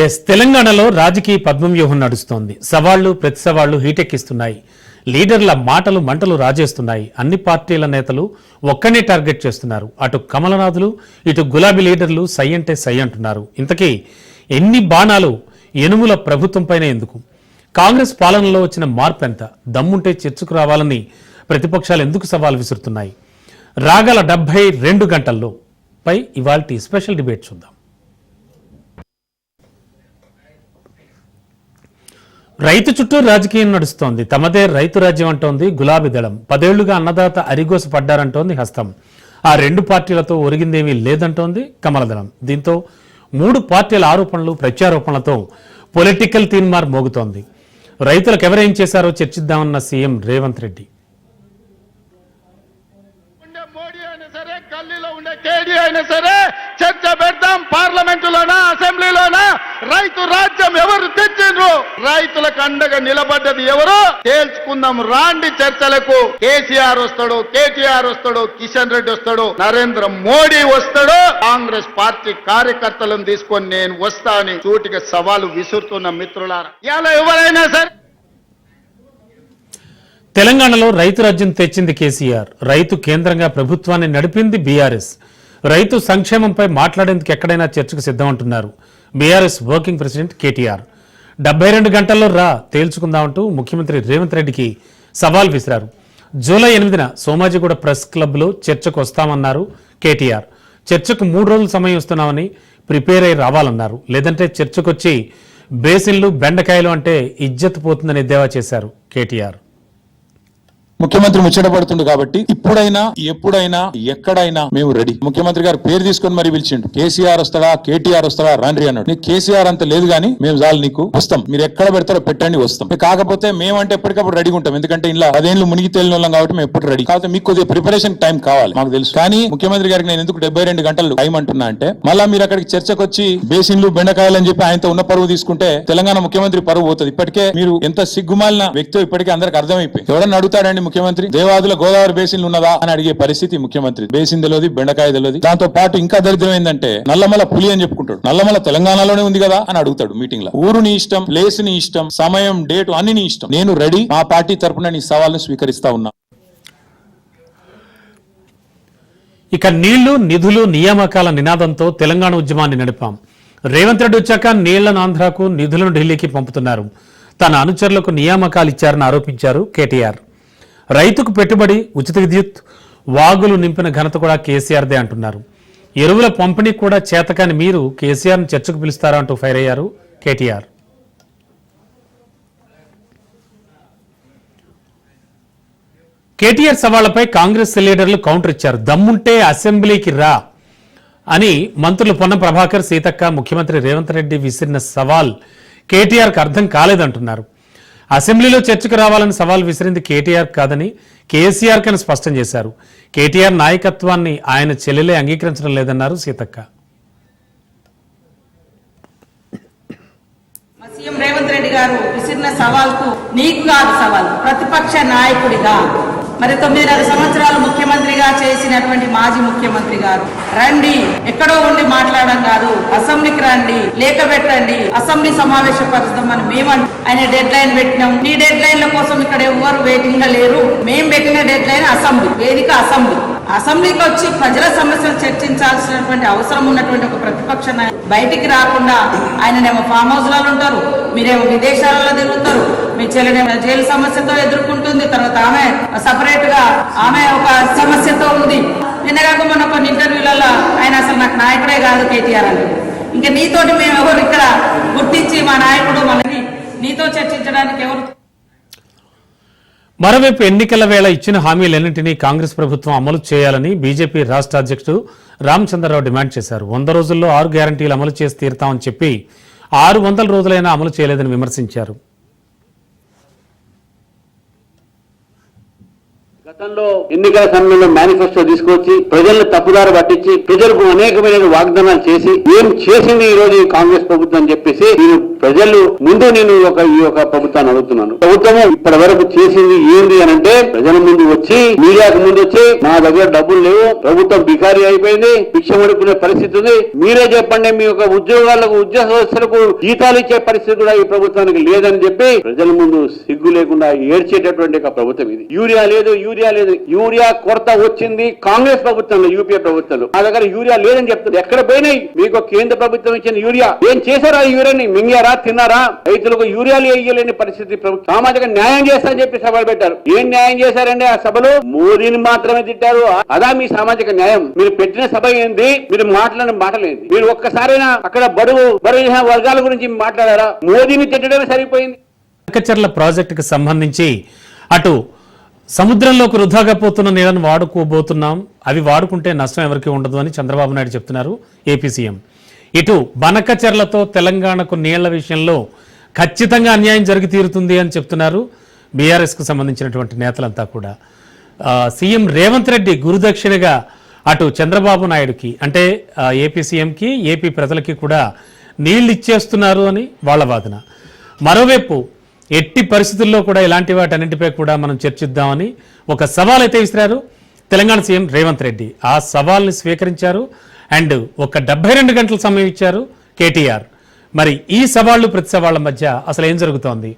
తెలంగాణలో రాజకీయ పద్మవ్యూహం నడుస్తోంది. సవాళ్లు ప్రతి సవాళ్లు హీటెక్కిస్తున్నాయి. లీడర్ల మాటలు మంటలు రాజేస్తున్నాయి. అన్ని పార్టీల నేతలు ఒక్కనే టార్గెట్ చేస్తున్నారు. అటు కమలనాథులు ఇటు గులాబీ లీడర్లు సై అంటే సై అంటున్నారు. ఇంతకీ ఎన్ని బాణాలు ఎనుముల ప్రభుత్వంపైన ఎందుకు? కాంగ్రెస్ పాలనలో వచ్చిన మార్పు ఎంత? దమ్ముంటే చర్చకు రావాలని ప్రతిపక్షాలు ఎందుకు సవాల్ విసురుతున్నాయి? రాగల 72 గంటల్లో పై ఇవాల్టి స్పెషల్ డిబేట్ చూద్దాం. రైతు చుట్టూ రాజకీయం నడుస్తోంది. తమదే రైతు రాజ్యం అంటోంది గులాబీ దళం. 10 ఏళ్లుగా అన్నదాత అరిగోస పడ్డారంటోంది హస్తం. ఆ రెండు పార్టీలతో ఒరిగిందేమీ లేదంటోంది కమలదళం. దీంతో 3 పార్టీల ఆరోపణలు ప్రత్యారోపణలతో పొలిటికల్ తీన్మార్ మోగుతోంది. రైతులకు ఎవరేం చేశారో చర్చిద్దామన్న సీఎం రేవంత్ రెడ్డి. చర్చ పెడతాం పార్లమెంటులోనా అసెంబ్లీలోనా. రైతు రాజ్యం ఎవరు తెచ్చిండ్రు, రైతులకు అండగా నిలబడ్డది ఎవరు తేల్చుకుందాం. రాండి చర్చలకు. కేసీఆర్ వస్తాడు, కేటీఆర్ వస్తాడు, కిషన్ రెడ్డి వస్తాడు, నరేంద్ర మోడీ వస్తాడు. కాంగ్రెస్ పార్టీ కార్యకర్తలను తీసుకొని నేను వస్తా అని సూటిగా సవాలు విసురుతున్న మిత్రులారా, ఇలా ఎవరైనా సరే తెలంగాణలో రైతు రాజ్యం తెచ్చింది కేసీఆర్. రైతు కేంద్రంగా ప్రభుత్వాన్ని నడిపింది బీఆర్ఎస్. రైతు సంక్షేమంపై మాట్లాడేందుకు ఎక్కడైనా చర్చకు సిద్ధమంటున్నారు బీఆర్ఎస్ వర్కింగ్ ప్రెసిడెంట్ కేటీఆర్. 72 గంటల్లో తేల్చుకుందామంటూ ముఖ్యమంత్రి రేవంత్ రెడ్డికి సవాల్ విసిరారు. జూలై 8న సోమాజిగూడ ప్రెస్ క్లబ్లో చర్చకు వస్తామన్నారు కేటీఆర్. చర్చకు 3 రోజులు సమయం ఇస్తున్నామని ప్రిపేర్ అయి రావాలన్నారు. లేదంటే చర్చకొచ్చి బేసిన్లు బెండకాయలు అంటే ఇజ్జత్ పోతుందని ఎద్దేవా చేశారు కేటీఆర్. ముఖ్యమంత్రి ముచ్చటపడుతుండు కాబట్టి ఇప్పుడైనా ఎప్పుడైనా ఎక్కడైనా మేము రెడీ. ముఖ్యమంత్రి గారు పేరు తీసుకొని మరి పిలిచిండు. కేసీఆర్ వస్తాడా కేటీఆర్ వస్తాడా రాండ్రి అన్నాడు. నీకు కేసీఆర్ అంత లేదు గానీ మేము చాలు నీకు వస్తాం, మీరు ఎక్కడ పెడతారో పెట్టండి వస్తాం. కాకపోతే మేమంటే ఎప్పటికప్పుడు రెడీగా ఉంటాం. ఎందుకంటే ఇలా 10 ఏళ్ళు మునిగి తేలిన వాళ్ళం కాబట్టి మేము ఎప్పుడు రెడీ. కాకపోతే మీకు కొద్దిగా ప్రిపరేషన్ టైం కావాలి మాకు తెలుసు. కానీ ముఖ్యమంత్రి గారికి నేను ఎందుకు 72 గంటలు టైం అంటున్నా అంటే, మళ్ళా మీరు అక్కడికి చర్చకు వచ్చి బేసిన్లు బెండకాయలు అని చెప్పి ఆయనతో ఉన్న పరువు తీసుకుంటే తెలంగాణ ముఖ్యమంత్రి పరువు పోతుంది. ఇప్పటికే మీరు ఎంత సిగ్గుమాలిన వ్యక్తి ఇప్పటికే అందరికి అర్థమైపోయింది. ఎవరన్నా అడుగుతాడండి ముఖ్యమంత్రి దేవాదుల గోదావరి బేసిన్లు ఉన్నదా అని అడిగే పరిస్థితి ముఖ్యమంత్రి. బేసిన్ తెలియదు, బెండకాయ తెలియదు. దాంతో పాటు ఇంకా దరిద్రం ఏంటంటే నల్లమల పులి అని చెప్పుకుంటాడు. నల్లమల తెలంగాణలోనే ఉంది కదా అని అడుగుతాడు మీటింగ్ లో. ఊరు నీ ఇష్టం, ప్లేస్ నీ ఇష్టం, సమయం డేటు అన్ని నీ ఇష్టం. నేను రెడీ. మా పార్టీ తరఫున నీ సవాల్ను స్వీకరిస్తా ఉన్నా. ఇక నీళ్లు నిధులు నియామకాల నినాదంతో తెలంగాణ ఉద్యమాన్ని నడిపాం. రేవంత్ రెడ్డి వచ్చాక నీళ్లను ఆంధ్రాకు, నిధులను ఢిల్లీకి పంపుతున్నారు. తన అనుచరులకు నియామకాలు ఇచ్చారని ఆరోపించారు కేటీఆర్. రైతుకు పెట్టుబడి, ఉచిత విద్యుత్, వాగులు నింపిన ఘనత కూడా కేసీఆర్దే అంటున్నారు. ఎరువుల పంపిణీ కూడా చేతకాని మీరు కేసీఆర్ను చర్చకు పిలుస్తారా అంటూ ఫైర్ అయ్యారు కేటీఆర్. కేటీఆర్ సవాళ్లపై కాంగ్రెస్ లీడర్లు కౌంటర్ ఇచ్చారు. దమ్ముంటే అసెంబ్లీకి రా అని మంత్రులు పొన్నం ప్రభాకర్, సీతక్క ముఖ్యమంత్రి రేవంత్ రెడ్డి విసిరిన సవాల్ కేటీఆర్కు అర్థం కాలేదంటున్నారు. అసెంబ్లీలో చర్చకు రావాలని సవాల్ విసిరింది కేటీఆర్ కాదని కేసీఆర్ కని స్పష్టం చేశారు. కేటీఆర్ నాయకత్వాన్ని ఆయన చెల్లెలే అంగీకరించడం లేదన్నారు సీతక్క. సీఎం రేవంత్ రెడ్డి గారు విసిరిన సవాల్కు నీకు కాదు సవాల్, ప్రతిపక్ష నాయకుడిగా మరి 9.5 సంవత్సరాలు ముఖ్యమంత్రిగా చేసినటువంటి మాజీ ముఖ్యమంత్రి గారు రండి, ఎక్కడో ఉండి మాట్లాడడం కాదు, అసెంబ్లీకి రండి, లేఖ పెట్టండి, అసెంబ్లీ సమావేశపరుస్తామని మేము ఆయన డెడ్ లైన్ పెట్టినాం. ఈ డెడ్ లైన్ల కోసం ఇక్కడ ఎవరు వెయిటింగ్ లో లేరు. మేము పెట్టిన డెడ్ లైన్ అసెంబ్లీ వేదిక. అసెంబ్లీకి వచ్చి ప్రజల సమస్యలు చర్చించాల్సినటువంటి అవసరం ఉన్నటువంటి ఒక ప్రతిపక్ష నాయకుడు బయటికి రాకుండా ఆయననేమో ఫామ్ హౌస్ లలో ఉంటారు, మీరేమో విదేశాలలో తిరుగుతారు. మీ చెల్లెనేమో జైలు సమస్యతో ఎదుర్కొంటుంది, తర్వాత ఆమె సపరేట్ గా ఆమె ఒక సమస్యతో ఉంది. నిన్నగాక మొన్న కొన్ని ఇంటర్వ్యూలలో ఆయన అసలు నాకు నాయకుడే కాదు కేటీఆర్ అని. ఇంకా నీతోటి మేము ఎవరు ఇక్కడ గుర్తించి మా నాయకుడు మనకి నీతో చర్చించడానికి ఎవరు? మరోవైపు ఎన్నికల వేళ ఇచ్చిన హామీలన్నింటినీ కాంగ్రెస్ ప్రభుత్వం అమలు చేయాలని బీజేపీ రాష్ట్ర అధ్యక్షుడు రామచంద్రరావు డిమాండ్ చేశారు. 100 రోజుల్లో 6 గ్యారంటీలు అమలు చేసి తీరుతామని చెప్పి 600 రోజులైనా అమలు చేయలేదని విమర్శించారు. గత గతంలో ఎన్నికల సమయంలో మేనిఫెస్టో తీసుకొచ్చి ప్రజలను తప్పుదారి పట్టించి ప్రజలకు అనేకమైన వాగ్దానాలు చేసి ఏం చేసింది ఈ రోజు కాంగ్రెస్ ప్రభుత్వం అని చెప్పేసి నేను ప్రజలు ముందు నేను ఈ యొక్క ప్రభుత్వాన్ని అడుగుతున్నాను. ప్రభుత్వం ఇప్పటి వరకు చేసింది ఏంది అని అంటే ప్రజల ముందు వచ్చి మీడియాకు ముందు వచ్చి మా దగ్గర డబ్బులు లేవు, ప్రభుత్వం బికారీ అయిపోయింది, భిక్షమడుకునే పరిస్థితి ఉంది, మీరే చెప్పండి మీ యొక్క ఉద్యోగస్తులకు జీతాలు ఇచ్చే పరిస్థితి కూడా ఈ ప్రభుత్వానికి లేదని చెప్పి ప్రజల ముందు సిగ్గు లేకుండా ఏడ్చేటటువంటి ఒక ప్రభుత్వం ఇది. యూరియా లేదు, యూరియా కొరత వచ్చింది కాంగ్రెస్ ప్రభుత్వంలో, యూపీఏ ప్రభుత్వంలో. మా దగ్గర యూరియా లేదని చెప్తుంది. ఎక్కడ పోయినాయి మీకు కేంద్ర ప్రభుత్వం ఇచ్చిన యూరియా? ఏం చేశారా? యూరియాని మింగారా, తిన్నారా? రైతులకు యూరియాలు వేయలేని పరిస్థితి ప్రభుత్వం. సామాజిక న్యాయం చేస్తా అని చెప్పి సభలు పెట్టారు. ఏం న్యాయం చేశారండి ఆ సభలో? మోదీని మాత్రమే తిట్టారు. అదా మీ సామాజిక న్యాయం? మీరు పెట్టిన సభ ఏంది? మీరు మాట్లాడిన మాటలేంది? మీరు ఒక్కసారైనా అక్కడ బడుగు వర్గాల గురించి మాట్లాడారా? మోదీని తిట్టడమే సరిపోయింది. బనకచెర్ల ప్రాజెక్టుకు సంబంధించి అటు సముద్రంలోకి వృధాగా పోతున్న నీళ్లను వాడుకోబోతున్నాం, అవి వాడుకుంటే నష్టం ఎవరికి ఉండదు అని చంద్రబాబు నాయుడు చెప్తున్నారు ఏపీ సీఎం. ఇటు బనకచెర్లతో తెలంగాణకు నీళ్ల విషయంలో ఖచ్చితంగా అన్యాయం జరిగి తీరుతుంది అని చెప్తున్నారు బీఆర్ఎస్కు సంబంధించినటువంటి నేతలంతా కూడా. సీఎం రేవంత్ రెడ్డి గురుదక్షిణగా అటు చంద్రబాబు నాయుడుకి అంటే ఏపీ సీఎంకి ఏపీ ప్రజలకి కూడా నీళ్లు ఇచ్చేస్తున్నారు అని వాళ్ళ వాదన. మరోవైపు ఎట్టి పరిస్థితుల్లో కూడా ఇలాంటి వాటన్నింటిపై కూడా మనం చర్చిద్దామని ఒక సవాల్ అయితే విసిరారు తెలంగాణ సీఎం రేవంత్ రెడ్డి. ఆ సవాల్ని స్వీకరించారు అండ్ ఒక 72 గంటల సమయం ఇచ్చారు కేటీఆర్. మరి ఈ సవాళ్లు ప్రతి సవాళ్ల మధ్య అసలు ఏం జరుగుతోంది?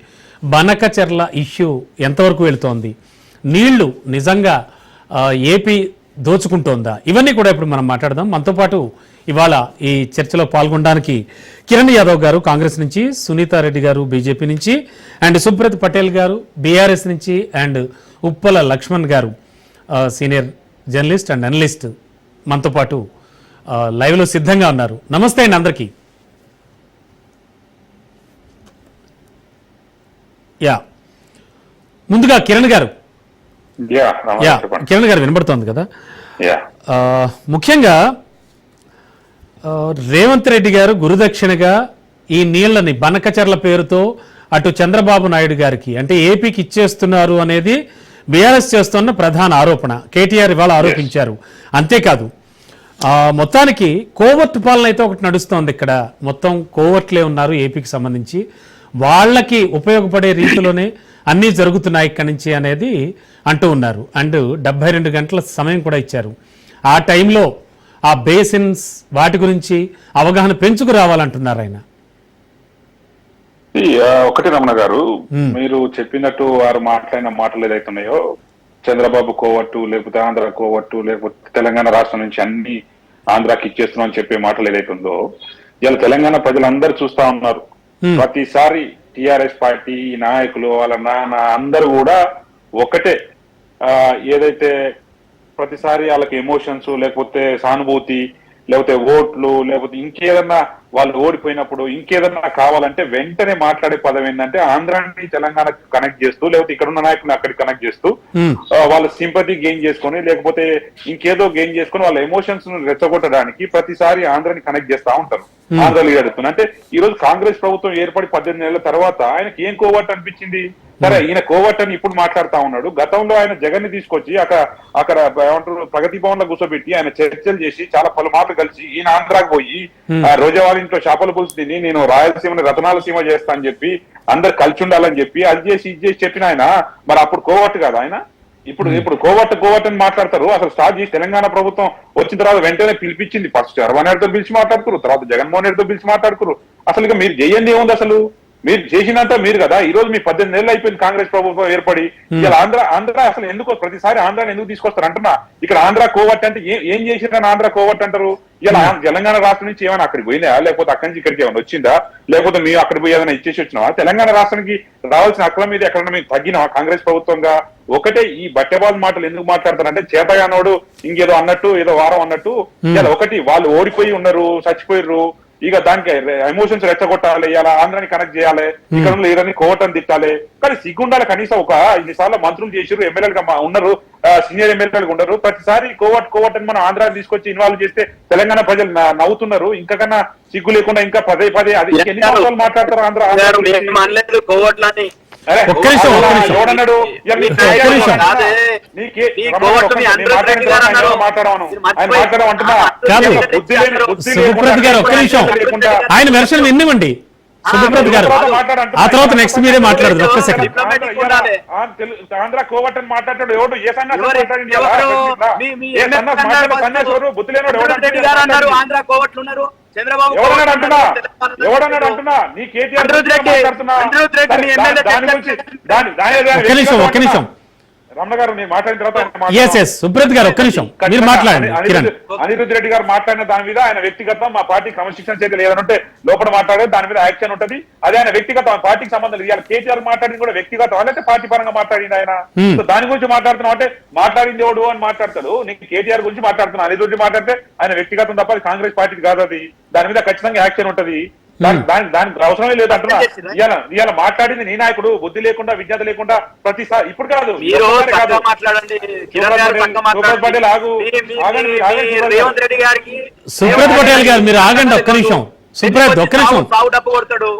బనకచెర్ల ఇష్యూ ఎంతవరకు వెళుతోంది? నీళ్లు నిజంగా ఏపీ దోచుకుంటోందా? ఇవన్నీ కూడా ఇప్పుడు మనం మాట్లాడదాం. మనతో పాటు ఇవాళ ఈ చర్చలో పాల్గొనడానికి కిరణ్ యాదవ్ గారు కాంగ్రెస్ నుంచి, సునీతారెడ్డి గారు బీజేపీ నుంచి, అండ్ సుబ్రత్ పటేల్ గారు బీఆర్ఎస్ నుంచి, అండ్ ఉప్పల లక్ష్మణ్ గారు సీనియర్ జర్నలిస్ట్ అండ్ అనలిస్ట్ మనతో పాటు లైవ్లో సిద్ధంగా ఉన్నారు. నమస్తే అండి అందరికీ. ముందుగా కిరణ్ గారు, కిరణ్ గారు వినబడుతోంది కదా? ముఖ్యంగా రేవంత్ రెడ్డి గారు గురుదక్షిణగా ఈ నీళ్లని బనకచెర్ల పేరుతో అటు చంద్రబాబు నాయుడు గారికి అంటే ఏపీకి ఇచ్చేస్తున్నారు అనేది బీఆర్ఎస్ చేస్తున్న ప్రధాన ఆరోపణ. కేటీఆర్ ఇవాళ ఆరోపించారు. అంతేకాదు మొత్తానికి కోవర్ట్ పాలన అయితే ఒకటి నడుస్తోంది. ఇక్కడ మొత్తం కోవర్ట్లే ఉన్నారు ఏపీకి సంబంధించి, వాళ్ళకి ఉపయోగపడే రీతిలోనే అన్నీ జరుగుతున్నాయి ఇక్కడి నుంచి అనేది అంటూ ఉన్నారు. అండ్ 72 గంటల సమయం కూడా ఇచ్చారు. ఆ టైంలో ఆ బేసిన్స్ వాటి గురించి అవగాహన పెంచుకు రావాలంటున్నారు ఆయన. ఒకటి రమణ గారు, మీరు చెప్పినట్టు వారు మాట్లాడిన మాటలు ఏదైతున్నాయో చంద్రబాబు కోవట్టు, లేకపోతే ఆంధ్ర కోవట్టు, లేకపోతే తెలంగాణ రాష్ట్రం నుంచి అన్ని ఆంధ్రాకి ఇచ్చేస్తున్నాం అని చెప్పే మాటలు ఏదైతుందో ఇలా తెలంగాణ ప్రజలందరూ చూస్తా ఉన్నారు. ప్రతిసారి టిఆర్ఎస్ పార్టీ నాయకులు వాళ్ళ నాన్న అందరూ కూడా ఒకటే, ఏదైతే ప్రతిసారి వాళ్ళకి ఎమోషన్స్ లేకపోతే సానుభూతి లేకపోతే ఓట్లు లేకపోతే ఇంకేదన్నా వాళ్ళు ఓడిపోయినప్పుడు ఇంకేదన్నా కావాలంటే వెంటనే మాట్లాడే పదం ఏంటంటే ఆంధ్రాని తెలంగాణ కనెక్ట్ చేస్తూ లేకపోతే ఇక్కడ ఉన్న నాయకుని అక్కడికి కనెక్ట్ చేస్తూ వాళ్ళ సింపతి గెయిన్ చేసుకొని లేకపోతే ఇంకేదో గెయిన్ చేసుకొని వాళ్ళ ఎమోషన్స్ ను రెచ్చగొట్టడానికి ప్రతిసారి ఆంధ్రాని కనెక్ట్ చేస్తా ఉంటారు. ఆంధ్ర లీడర్ అంటే ఈ రోజు కాంగ్రెస్ ప్రభుత్వం ఏర్పడి 18 నెలల తర్వాత ఆయనకి ఏం కోవట్ అనిపించింది? సరే, ఈయన కోవట్ అని ఇప్పుడు మాట్లాడుతా ఉన్నాడు. గతంలో ఆయన జగన్ ని తీసుకొచ్చి అక్కడ ఏమంటారు ప్రగతి భవన్ లో కూర్చోబెట్టి ఆయన చర్చలు చేసి చాలా పలుమార్లు కలిసి ఈయన ఆంధ్రాకి పోయి రోజా వాళ్ళ ఇంట్లో చేపల పులుసు తిని నేను రాయలసీమని రతనాల సీమ చేస్తా అని చెప్పి అందరు కలిసి ఉండాలని చెప్పి అది చేసి ఇది చేసి చెప్పిన ఆయన మరి అప్పుడు కోవట్ కదా ఆయన? ఇప్పుడు కోవట్ అని మాట్లాడతారు. అసలు స్టార్ట్ చేసి తెలంగాణ ప్రభుత్వం వచ్చిన తర్వాత వెంటనే పిలిపించింది. ఫస్ట్ చంద్రబాబు నాయుడుతో పిలిచి మాట్లాడుతున్నారు, తర్వాత జగన్మోహన్ రెడ్డితో పిలిచి మాట్లాడుతున్నారు. అసలు ఇక మీరు చేయండి ఏముంది? అసలు మీరు చేసినంత మీరు కదా. ఈ రోజు మీ 18 నెలలు అయిపోయింది కాంగ్రెస్ ప్రభుత్వం ఏర్పడి. ఇలా ఆంధ్ర అసలు ఎందుకు ప్రతిసారి ఆంధ్రాని ఎందుకు తీసుకొస్తారు అంటున్నా. ఇక్కడ ఆంధ్ర కోవట్ అంటే ఏం చేసిరని ఆంధ్ర కోవట్ అంటారు? ఇలా తెలంగాణ రాష్ట్రం నుంచి ఏమైనా అక్కడికి పోయిందా? లేకపోతే అక్కడి నుంచి ఇక్కడికి ఏమైనా వచ్చిందా? లేకపోతే మీరు అక్కడికి పోయి ఏదైనా ఇచ్చేసి వచ్చినావా? తెలంగాణ రాష్ట్రానికి రావాల్సిన హక్కుల మీద ఎక్కడన్నా మేము తగ్గినావా కాంగ్రెస్ ప్రభుత్వంగా? ఒకటే ఈ బట్టెబాల్ మాటలు ఎందుకు మాట్లాడతారంటే చేతగానోడు ఇంకేదో అన్నట్టు ఏదో వారం అన్నట్టు. ఇలా ఒకటి వాళ్ళు ఓడిపోయి ఉన్నారు, చచ్చిపోయిర్రు, ఇక దానికి ఎమోషన్స్ రెచ్చగొట్టాలి, ఇలా ఆంధ్రాని కనెక్ట్ చేయాలి, ఇక్కడ లేదని కోవటం తిట్టాలి. కానీ సిగ్గుండాలి కనీసం. ఒక ఇన్నిసార్లు మంత్రులు చేసారు, ఎమ్మెల్యేలుగా ఉన్నారు, సీనియర్ ఎమ్మెల్యేలుగా ఉండరు. ప్రతిసారి కోవట్ అని మనం ఆంధ్రాని తీసుకొచ్చి ఇన్వాల్వ్ చేస్తే తెలంగాణ ప్రజలు నవ్వుతున్నారు. ఇంకా కన్నా సిగ్గు లేకుండా ఇంకా పదే అది ఎన్ని సంవత్సరాలు మాట్లాడతారు ఆంధ్ర? అరే, ఒక్క నిమిషం, ఒక్క నిమిషం. ఎవడన్నాడు? ఇవాళ నీ ఒక్క కేటీఆర్ నిమిషం. ఉన్నాడా? కాదు. సుబ్రత్ గారు ఒక్క నిమిషం, ఆయన వెర్షన్ వినివ్వండి. సుబ్రత్ గారు ఆ తర్వాత నెక్స్ట్ మీరే మాట్లాడదు. ఒక్క సెకండ్. ఆంధ్ర కోవట్ అని మాట్లాడాడు ఎవడు? ఏ సన్నాసి మాట్లాడింది? బుద్ధి లేనోడు చంద్రబాబు ఎవడన్నాడు అంటున్నా? నీ కేటీఆర్ ఒక్క నిమిషం, ఒక్క నిమిషం. రమణ గారు నేను మాట్లాడిన తర్వాత సుబ్రత్ గారు ఒక్క నిమిషం మీరు మాట్లాడండి. కిరణ్ అనిరుద్ధ్ రెడ్డి గారు మాట్లాడిన దాని మీద ఆయన వ్యక్తిగతం మా పార్టీ క్రమశిక్షణ చేయలేదు ఏదంటే లోపల మాట్లాడేది దాని మీద యాక్షన్ ఉంటది. అదే ఆయన వ్యక్తిగతం పార్టీకి సంబంధం లేదు. ఇవాళ కేటీఆర్ మాట్లాడింది కూడా వ్యక్తిగతం అయితే పార్టీ పరంగా మాట్లాడింది ఆయన. సో దాని గురించి మాట్లాడుతున్నావు అంటే మాట్లాడింది ఎవడు అని మాట్లాడతాడు. నీకు కేటీఆర్ గురించి మాట్లాడుతున్నావు. అనిరుద్ధ్ మాట్లాడితే ఆయన వ్యక్తిగతం తప్ప అది కాంగ్రెస్ పార్టీకి కాదు. అది దాని మీద ఖచ్చితంగా యాక్షన్ ఉంటది. దానికి అవసరమే లేదు అంటున్నా. ఇవాళ మాట్లాడింది నీ నాయకుడు బుద్ధి లేకుండా విజ్ఞత లేకుండా ప్రతిసారి ఇప్పుడు కాదు పటేల్ ఆగు రేవంత్ రెడ్డి గారికి సుబ్రత్ పటేల్ గారు మీరు ఆగండి ఒక్క నిమిషం. సుబ్రత్ ఒక్క నిమిషం. సాగు డబ్బు కొడతాడు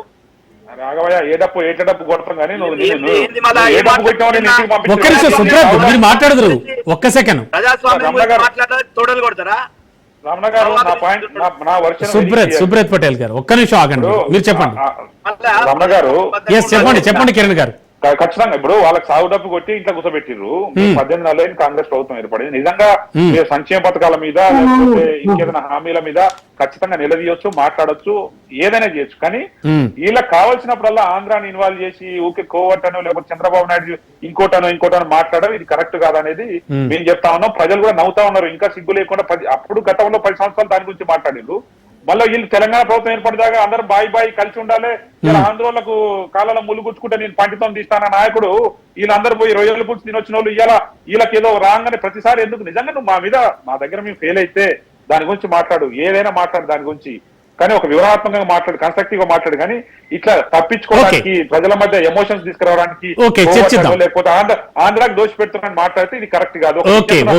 రాఘవయ్య. ఏ డప్పు కొడతాం కానీ నువ్వు ఏంది మళ్ళా ఏ ఏ డప్పు కొట్టావు నేను ఇంటికి ఒక్క నిమిషం పంపించాను. సుబ్రత్ మీరు మాట్లాడదురు. ఒక్క సెకండ్. ప్రజాస్వామ్యం మాట్లాడాలి తోడలు కొడతారా? రమణ గారు నా పాయింట్ నా వర్షన్ సుబ్రత్ పటేల్ గారు ఒక్క నిమిషం ఆగండి. మీరు చెప్పండి. రమణ గారు చెప్పండి కిరణ్ గారు. ఖచ్చితంగా ఇప్పుడు వాళ్ళకి సాగు డబ్బు కొట్టి ఇంట్లో కూర్చోబెట్టిర్రు. 18 నెలలు కాంగ్రెస్ ప్రభుత్వం ఏర్పడింది. నిజంగా మీరు సంక్షేమ పథకాల మీద లేకపోతే ఇంకేదైనా హామీల మీద ఖచ్చితంగా నిలదీయొచ్చు, మాట్లాడొచ్చు, ఏదైనా చేయొచ్చు. కానీ వీళ్ళకి కావాల్సినప్పుడల్లా ఆంధ్రాని ఇన్వాల్వ్ చేసి ఊకే కోవట్టనో లేకపోతే చంద్రబాబు నాయుడు ఇంకోటనో మాట్లాడడం ఇది కరెక్ట్ కాదనేది మేము చెప్తా ఉన్నాం. ప్రజలు కూడా నవ్వుతా ఉన్నారు. ఇంకా సిగ్గు లేకుండా అప్పుడు గతంలో 10 సంవత్సరాలు దాని గురించి మాట్లాడిండ్రు. మళ్ళీ వీళ్ళు తెలంగాణ ప్రభుత్వం ఏర్పడదాకా అందరూ బాయి కలిసి ఉండాలి. ఇలా ఆంధ్రోళ్లకు కాలంలో ములుగుచ్చుకుంటే నేను పండితం తీస్తాన నాయకుడు వీళ్ళందరూ పోయి రొయ్యల పులుసు తినొచ్చిన వాళ్ళు వీళ్ళకి ఏదో రాగానే ప్రతిసారి ఎందుకు? నిజంగా నువ్వు మా దగ్గర మేము ఫెయిల్ అయితే దాని గురించి మాట్లాడు, ఏదైనా మాట్లాడు దాని గురించి. కానీ ఒక వివరాత్మకంగా మాట్లాడు, కన్స్ట్రక్టివ్ గా మాట్లాడు. కానీ ఇట్లా తప్పించుకోవడానికి ప్రజల మధ్య ఎమోషన్స్ తీసుకురావడానికి లేకపోతే ఆంధ్రాకి దోషి పెడుతున్నారని మాట్లాడితే ఇది కరెక్ట్ కాదు.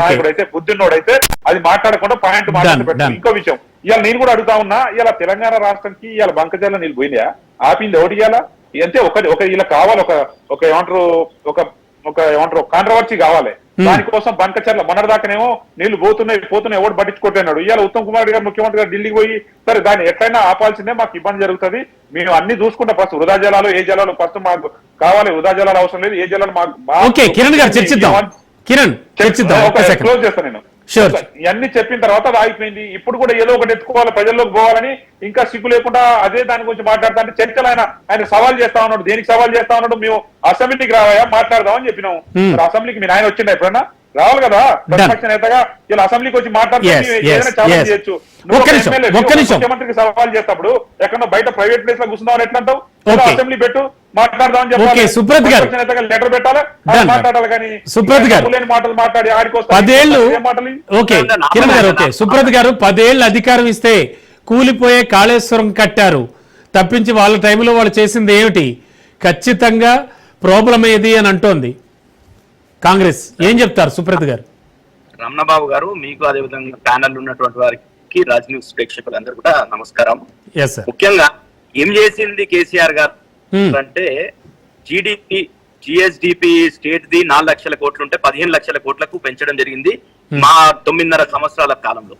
నాయకుడు అయితే బుద్ధిన్నోడైతే అది మాట్లాడకుండా పాయింట్ మాట్లాడుతూ. ఇంకో విషయం ఇవాళ నేను కూడా అడుగుతా ఉన్నా. ఇలా తెలంగాణ రాష్ట్రానికి ఇవాళ బంకజాల నీళ్ళు పోయినాయా? ఆపింది ఒకటి ఇవాళ అంటే ఒక ఇలా కావాలి ఒక ఏమంటారు కాంట్రవర్సీ కావాలి. దానికోసం బంకచర్ల మొన్నటిదాకానేమో నీళ్లు పోతున్నాయి ఎవడు పట్టించుకోవట్లేన్నాడు. ఇవాళ ఉత్తమ్ కుమార్ రెడ్డి గారు ముఖ్యమంత్రి గారు ఢిల్లీకి పోయి సరే దాన్ని ఎట్లయినా ఆపాల్సిందే, మాకు ఇబ్బంది జరుగుతుంది, మేము అన్ని చూసుకుంటాం. ఫస్ట్ వృధా జలాలు ఏ జలాలు ఫస్ట్ మాకు కావాలి, వృధా జలాలు అవసరం లేదు, ఏ జలాలు మాకు క్లోజ్ చేస్తాను నేను. ఇవన్నీ చెప్పిన తర్వాత అది ఆగిపోయింది. ఇప్పుడు కూడా ఏదో ఒకటి ఎత్తుకోవాలి, ప్రజల్లోకి పోవాలని ఇంకా సిగ్గు లేకుండా అదే దాని గురించి మాట్లాడతా అంటే చర్చలు ఆయన సవాల్ చేస్తా ఉన్నాడు. దేనికి సవాల్ చేస్తా ఉన్నాడు? మేము అసెంబ్లీకి రావయా మాట్లాడదామని చెప్పినాం. అసెంబ్లీకి మీ ఆయన వచ్చిందా ఎప్పుడన్నా? రావాలి కదా ప్రతిపక్ష నేతగా. ఇలా అసెంబ్లీకి వచ్చి మాట్లాడుతూ ఏదైనా ఛాలెంజ్ చేయొచ్చు. ముఖ్యమంత్రికి సవాల్ చేసినప్పుడు ఎక్కడో బయట ప్రైవేట్ ప్లేస్ లో కూర్చుందామని ఎట్లా అంటావు? అసెంబ్లీ పెట్టు మాట్లాడదామని చెప్పాలి. లెటర్ పెట్టాలి, మాట్లాడాలి. కానీ మాటలు మాట్లాడి ఆడికొస్తారు. సుబ్రత్ గారు 10 ఏళ్ళు అధికారం ఇస్తే కూలిపోయే కాళేశ్వరం కట్టారు తప్పించి వాళ్ళ టైంలో వాళ్ళు చేసింది ఏమిటి? ఖచ్చితంగా ప్రాబ్లం ఏది అని అంటోంది కాంగ్రెస్. ఏం చెప్తారు సుబ్రత్ గారు? రమణబాబు గారు, మీకు అదేవిధంగా ప్యానల్ ఉన్నటువంటి వారికి రాజ్ న్యూస్ ప్రేక్షకులందరూ కూడా నమస్కారం. ముఖ్యంగా ఏం చేసింది కేసీఆర్ గారు అంటే జీడిపి జిఎస్డిపి స్టేట్ ది 4 లక్షల కోట్లు ఉంటే 15 లక్షల కోట్లకు పెంచడం జరిగింది మా 9.5 సంవత్సరాల కాలంలో.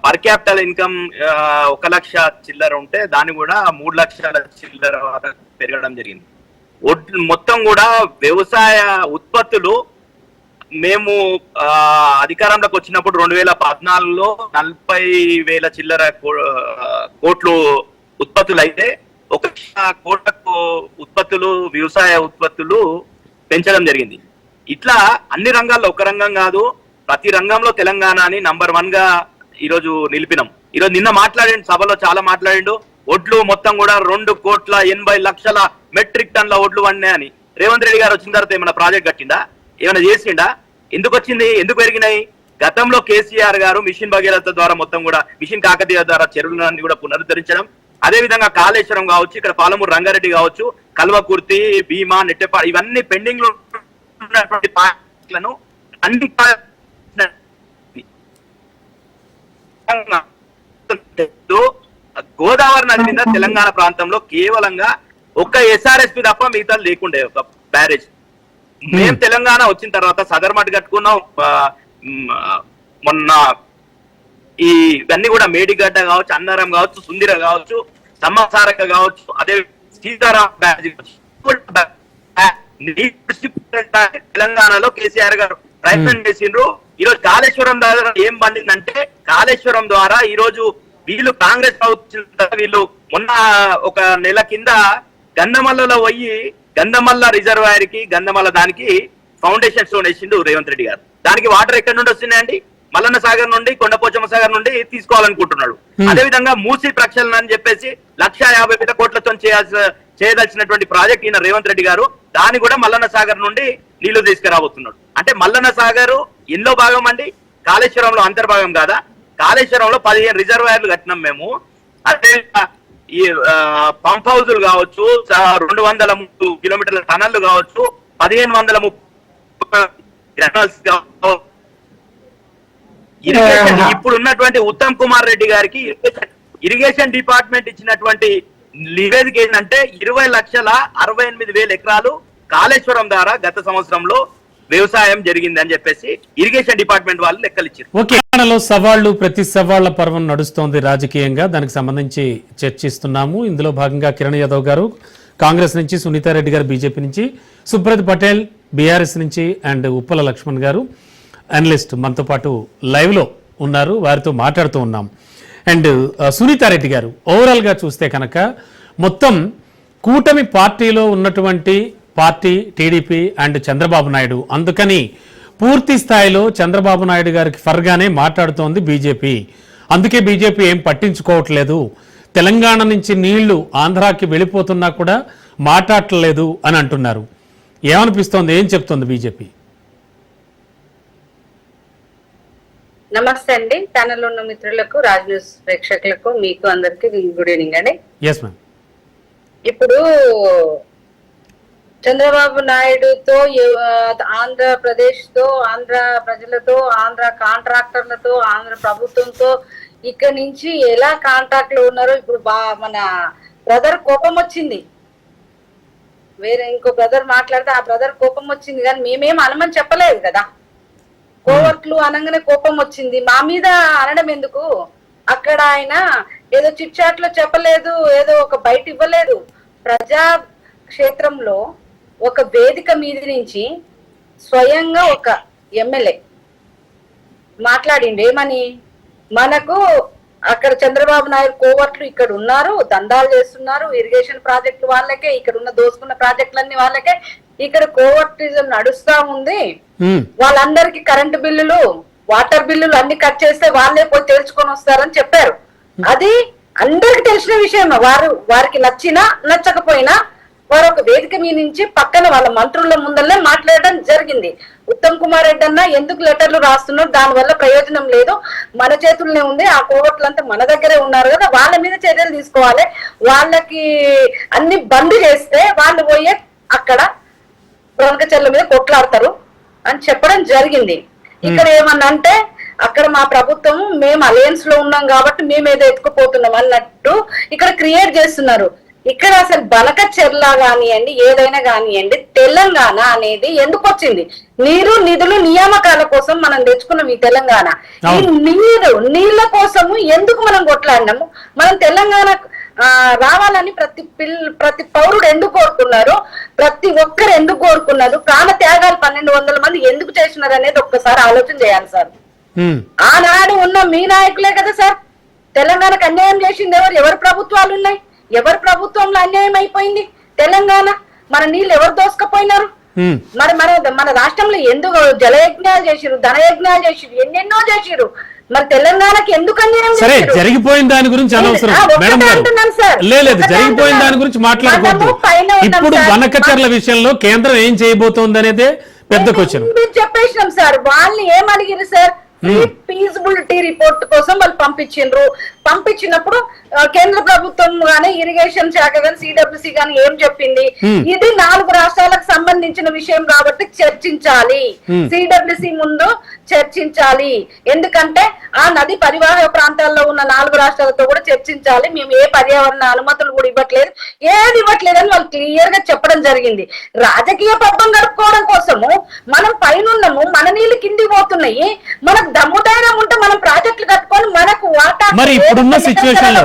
పర్ క్యాపిటల్ ఇన్కమ్ 1 లక్ష చిల్లర ఉంటే దాన్ని కూడా 3 లక్షల చిల్లర పెరగడం జరిగింది. మొత్తం కూడా వ్యవసాయ ఉత్పత్తులు మేము అధికారంలోకి వచ్చినప్పుడు 2014లో 40,000 చిల్లర కోట్లు ఉత్పత్తులు అయితే 1 లక్ష కోట్లకు ఉత్పత్తులు వ్యవసాయ ఉత్పత్తులు పెంచడం జరిగింది. ఇట్లా అన్ని రంగాల్లో, ఒక రంగం కాదు ప్రతి రంగంలో తెలంగాణని నంబర్ 1 గా ఈరోజు నిలిపినాం. ఈరోజు నిన్న మాట్లాడిండు సభలో చాలా మాట్లాడిండు. ఒడ్లు మొత్తం కూడా 2,80,00,000 మెట్రిక్ టన్ల ఒడ్లు వన్నాయని. రేవంత్ రెడ్డి గారు వచ్చిన తర్వాత ఏమైనా ప్రాజెక్ట్ కట్టిందా? ఏమైనా చేసిండా? ఎందుకు వచ్చింది? ఎందుకు పెరిగినాయి? గతంలో కేసీఆర్ గారు మిషన్ భగీరథ ద్వారా మొత్తం కూడా మిషన్ కాకతీయ ద్వారా చెరువులన్నీ కూడా పునరుద్ధరించడం, అదే విధంగా కాళేశ్వరం కావచ్చు, ఇక్కడ పాలమూరు రంగారెడ్డి కావచ్చు, కల్వకుర్తి, భీమా, నెట్టెపాడు ఇవన్నీ పెండింగ్ లో ఉన్నటువంటి ప్రాజెక్టులను అన్ని గోదావరి నది మీద తెలంగాణ ప్రాంతంలో కేవలంగా ఒక్క ఎస్ఆర్ఎస్పి తప్ప మిగతా లేకుండే ఒక బ్యారేజ్. మేము తెలంగాణ వచ్చిన తర్వాత సదర్మట్ కట్టుకున్నాం. మొన్న ఇవన్నీ కూడా మేడిగడ్డ కావచ్చు, అన్నారం కావచ్చు, సుందిర కావచ్చు, సమ్మసారక కావచ్చు, అదే సీతారాం బ్యారేజ్ తెలంగాణలో కేసీఆర్ గారు ప్రయత్నం చేసిండ్రు. ఈరోజు కాళేశ్వరం ద్వారా ఏం పండిందంటే, కాళేశ్వరం ద్వారా ఈ రోజు వీళ్ళు కాంగ్రెస్ వీళ్ళు మొన్న ఒక నెల కింద గంధమల్లలో పోయి గంధమల్ల రిజర్వాయర్ కి గంధమల్ల దానికి ఫౌండేషన్ స్టోన్ వేసిండు రేవంత్ రెడ్డి గారు. దానికి వాటర్ ఎక్కడి నుండి వస్తున్నాయండి? మల్లన్న సాగర్ నుండి, కొండపోచమ్మ సాగర్ నుండి తీసుకోవాలనుకుంటున్నాడు. అదే విధంగా మూసీ ప్రక్షాళన అని చెప్పేసి 1,50,000 కోట్లతో చేయదలిచినటువంటి ప్రాజెక్ట్ ఈయన రేవంత్ రెడ్డి గారు, దాన్ని కూడా మల్లన్న సాగర్ నుండి నీళ్లు తీసుకురాబోతున్నాడు. అంటే మల్లన్న సాగర్ ఎన్నో భాగం అండి, కాళేశ్వరంలో అంతర్భాగం కాదా? కాళేశ్వరంలో 15 రిజర్వాయర్లు కట్టినాం మేము. అదే ఈ పంప్ హౌజులు కావచ్చు, 203 కిలోమీటర్ల టనళ్లు కావచ్చు, 1530 ఇరిగేషన్ ఇప్పుడు ఉన్నటువంటి ఉత్తమ్ కుమార్ రెడ్డి గారికి ఇరిగేషన్ డిపార్ట్మెంట్ ఇచ్చినటువంటి నివేదిక ఏంటంటే 20,68,000 ఎకరాలు కాళేశ్వరం ద్వారా గత సంవత్సరంలో వ్యవసాయం జరిగింది అని చెప్పేసి ఇరిగేషన్ డిపార్ట్మెంట్ వాళ్ళు లెక్కలు ఇచ్చారు. ఓకే, తెలంగాణలో సవాళ్లు, ప్రతి సవాళ్ల పర్వం నడుస్తోంది రాజకీయంగా. దానికి సంబంధించి చర్చిస్తున్నాము. ఇందులో భాగంగా కిరణ్ యాదవ్ గారు కాంగ్రెస్ నుంచి, సునీతారెడ్డి గారు బీజేపీ నుంచి, సుబ్రత్ పటేల్ బీఆర్ఎస్ నుంచి అండ్ ఉప్పల లక్ష్మణ్ గారు అనలిస్ట్ మనతో పాటు లైవ్ లో ఉన్నారు. వారితో మాట్లాడుతూ ఉన్నాం. అండ్ సునీతారెడ్డి గారు, ఓవరాల్ గా చూస్తే కనుక మొత్తం కూటమి పార్టీలో ఉన్నటువంటి party TDP and Chandrababu Naidu, అందుకని పూర్తి స్థాయిలో చంద్రబాబు నాయుడు గారికి ఫర్గానే మాట్లాడుతోంది బీజేపీ. అందుకే బీజేపీ ఏం పట్టించుకోవట్లేదు, తెలంగాణ నుంచి నీళ్లు ఆంధ్రాకి వెళ్ళిపోతున్నా కూడా మాట్లాడట్లేదు అని అంటున్నారు. ఏమనిపిస్తోంది, ఏం చెప్తోంది బీజేపీ? నమస్తే అండి, ఛానల్ ఉన్న మిత్రులకు, రాజ్ న్యూస్ ప్రేక్షకులకు, మీకు అందరికి గుడ్ ఈవినింగ్ అండి. Yes ma'am. ఇప్పుడు చంద్రబాబు నాయుడుతో, ఆంధ్రప్రదేశ్ తో, ఆంధ్ర ప్రజలతో, ఆంధ్ర కాంట్రాక్టర్లతో, ఆంధ్ర ప్రభుత్వంతో ఇక్కడ నుంచి ఎలా కాంట్రాక్ట్ లో ఉన్నారో ఇప్పుడు మన బ్రదర్ కోపం వచ్చింది. వేరే ఇంకో బ్రదర్ మాట్లాడితే ఆ బ్రదర్ కోపం వచ్చింది, కానీ మేమేం అనమని చెప్పలేదు కదా. కోవర్ట్లు అనగానే కోపం వచ్చింది. మా మీద అనడం ఎందుకు? అక్కడ ఆయన ఏదో చిట్ చాట్ లో చెప్పలేదు, ఏదో ఒక బయట ఇవ్వలేదు. ప్రజా క్షేత్రంలో ఒక వేదిక మీద నుంచి స్వయంగా ఒక ఎమ్మెల్యే మాట్లాడిండు. ఏమని? మనకు అక్కడ చంద్రబాబు నాయుడు కోవర్ట్లు ఇక్కడ ఉన్నారు, దందాలు చేస్తున్నారు, ఇరిగేషన్ ప్రాజెక్టులు వాళ్ళకే, ఇక్కడ ఉన్న దోసుకున్న ప్రాజెక్టులన్నీ వాళ్ళకే, ఇక్కడ కోవర్టిజం నడుస్తా ఉంది, వాళ్ళందరికి కరెంటు బిల్లులు, వాటర్ బిల్లులు అన్ని కట్ చేస్తే వాళ్ళే పోయి తేల్చుకొని వస్తారని చెప్పారు. అది అందరికి తెలిసిన విషయం. వారికి నచ్చినా నచ్చకపోయినా వారు ఒక వేదిక మీద నుంచి పక్కన వాళ్ళ మంత్రుల ముందల్లే మాట్లాడడం జరిగింది. ఉత్తమ్ కుమార్ రెడ్డి అన్న ఎందుకు లెటర్లు రాస్తున్నారు, దాని వల్ల ప్రయోజనం లేదు, మన చేతుల్లోనే ఉంది, ఆ కోవట్లంతా మన దగ్గరే ఉన్నారు కదా, వాళ్ళ మీద చర్యలు తీసుకోవాలి, వాళ్ళకి అన్ని బంద్ చేస్తే వాళ్ళు పోయే అక్కడ ప్రొనకచర్ల మీద కొట్లాడతారు అని చెప్పడం జరిగింది. ఇక్కడ ఏమన్నా అంటే అక్కడ మా ప్రభుత్వం మేము అలయన్స్ లో ఉన్నాం కాబట్టి మేము ఏదో ఎత్తుకుపోతున్నాం అన్నట్టు ఇక్కడ క్రియేట్ చేస్తున్నారు. ఇక్కడ అసలు బనక చెర్ల కానివ్వండి, ఏదైనా కానివ్వండి, తెలంగాణ అనేది ఎందుకు వచ్చింది? నీరు, నిధులు, నియామకాల కోసం మనం తెచ్చుకున్నాం ఈ తెలంగాణ. ఈ నీళ్ల కోసము ఎందుకు మనం కొట్లాడినాము? మనం తెలంగాణ రావాలని ప్రతి పౌరుడు ఎందుకు కోరుకున్నారు? ప్రతి ఒక్కరు ఎందుకు కోరుకున్నారు? ప్రాణ త్యాగాలు 1,200 మంది ఎందుకు చేసినారు అనేది ఒక్కసారి ఆలోచన చేయాలి సార్. ఆనాడు ఉన్న మీ నాయకులే కదా సార్ తెలంగాణకు అన్యాయం చేసింది. ఎవరు ప్రభుత్వాలు ఉన్నాయి? ఎవరి ప్రభుత్వంలో అన్యాయం అయిపోయింది తెలంగాణ? మన నీళ్ళు ఎవరు దోసుకపోయినారు? మరి మన రాష్ట్రంలో ఎందుకు జలయజ్ఞాలు చేసిరు, ధనయజ్ఞాలు చేసిరు, ఎన్నెన్నో చేసిరు. మరి తెలంగాణకి ఎందుకు అన్యాయం? సరే, జరిగిపోయిన దాని గురించి అనవసరం మేడం గారు. లేదు, జరిగిపోయిన దాని గురించి మాట్లాడకూడదు. ఇప్పుడు వనకచర్ల విషయంలో కేంద్రం ఏం చేయబోతోంది అనేదే పెద్ద క్వశ్చన్. చెప్పేసినాం సార్. వాళ్ళని ఏం అడిగిరు సార్? ఫీజిబిలిటీ రిపోర్ట్ కోసం వాళ్ళు పంపించినప్పుడు కేంద్ర ప్రభుత్వం గానీ ఇరిగేషన్ శాఖ గానీ సిడబ్ల్యూసి గానీ ఏం చెప్పింది, ఇది 4 రాష్ట్రాలకు సంబంధించిన విషయం కాబట్టి చర్చించాలి, సిడబ్ల్యూసి ముందు చర్చించాలి, ఎందుకంటే ఆ నది పరివాహక ప్రాంతాల్లో ఉన్న 4 రాష్ట్రాలతో కూడా చర్చించాలి, మేము ఏ పర్యావరణ అనుమతులు కూడా ఇవ్వట్లేదు, ఏది ఇవ్వట్లేదు అని వాళ్ళు క్లియర్ గా చెప్పడం జరిగింది. రాజకీయ పబ్బం గడుపుకోవడం కోసము మనం పైనున్నాము, మన నీళ్లు కిందికి పోతున్నాయి, మనకు దమ్ముదైనం ఉంటే మనం ప్రాజెక్టులు కట్టుకొని మనకు వాటా. మరి ఇప్పుడున్న సిచ్యువేషన్ లో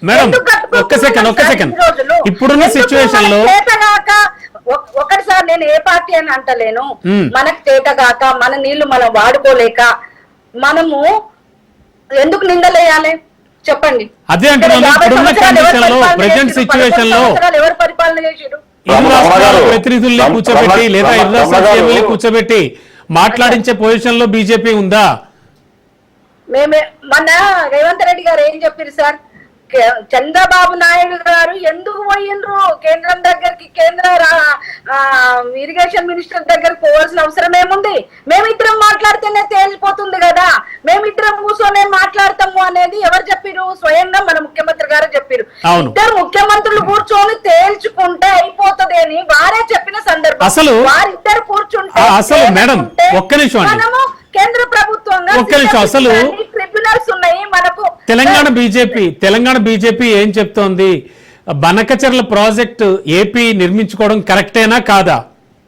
మేడం ఒక్క సెకండ్ ఇప్పుడున్న సిచ్యువేషన్ లో ఒకటిసారి నేను ఏ పార్టీ అని అంటలేను, మనకు చేతగాక మన నీళ్లు మనం వాడుకోలేక మనము ఎందుకు నిందలేయాలి చెప్పండి. అదే అంటున్నాను, ఇప్పుడున్న కండిషన్ లో ప్రెజెంట్ సిచ్యువేషన్ లో ఎవరు పరిపాలన చేసారు? ఇరు రాష్ట్రాల ప్రతినిధుల్ని కూర్చోబెట్టి లేదా ఇరు రాష్ట్రాల సీఎంని కూర్చోబెట్టి మాట్లాడించే పొజిషన్ లో బీజేపీ ఉందా? మేమే మొన్న రేవంత్ రెడ్డి గారు ఏం చెప్పారు సార్, చంద్రబాబు నాయుడు గారు ఎందుకు పోయిండ్రు కేంద్రం దగ్గరికి, కేంద్ర ఇరిగేషన్ మినిస్టర్ దగ్గరికి పోవాల్సిన అవసరం ఏముంది, మేమిద్దరం మాట్లాడితేనే తేలిపోతుంది కదా, మేమిద్దరం కూర్చొని మాట్లాడతాము అనేది ఎవరు చెప్పారు? స్వయంగా మన ముఖ్యమంత్రి గారు చెప్పారు. ఇద్దరు ముఖ్యమంత్రులు కూర్చొని తేల్చుకుంటే అయిపోతుంది అని వారే చెప్పిన సందర్భం. అసలు వారిద్దరు కూర్చుంటే మేడం ఒక్క నిమిషం మనము కేంద్ర ప్రభుత్వంగా అసలు ట్రిబ్యునల్స్ ఉన్నాయి మనకు. తెలంగాణ బీజేపీ ఏం చెప్తోంది? బనకచెర్ల ప్రాజెక్టు ఏపీ నిర్మించుకోవడం కరెక్టేనా కాదా?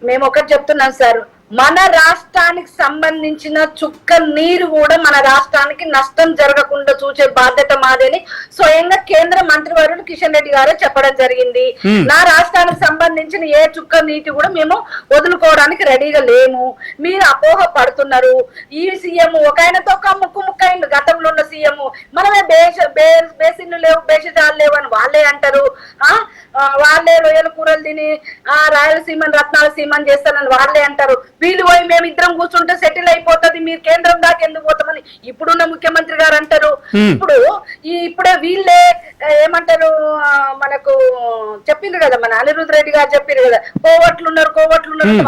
మేము ఒకటి చెప్తున్నాం సార్, మన రాష్ట్రానికి సంబంధించిన చుక్క నీరు కూడా మన రాష్ట్రానికి నష్టం జరగకుండా చూసే బాధ్యత మాదని స్వయంగా కేంద్ర మంత్రివర్యులు కిషన్ రెడ్డి గారు చెప్పడం జరిగింది. నా రాష్ట్రానికి సంబంధించిన ఏ చుక్క నీటి కూడా మేము వదులుకోవడానికి రెడీగా లేము, మీరు అపోహ పడుతున్నారు. ఈ సీఎం ఒక ఆయనతో ఒక ముక్కు గతంలో ఉన్న సీఎం మనమే బేసిన్లు లేవు బేషజాలు లేవు అని వాళ్ళే అంటారు, వాళ్ళే రొయ్యల కూరలు తిని రాయలసీమని రత్నాలసీమని చేస్తారని వాళ్ళే అంటారు. వీళ్ళు పోయి మేమిద్దరం కూర్చుంటే సెటిల్ అయిపోతుంది, మీరు కేంద్రం దాకా ఎందుకు పోతామని ఇప్పుడున్న ముఖ్యమంత్రి గారు అంటారు. ఇప్పుడే వీళ్ళే ఏమంటారు, మనకు చెప్పిండ్రు కదా, మన అనిరుద్ రెడ్డి గారు చెప్పిండ్రు కదా, కోవట్లున్నారు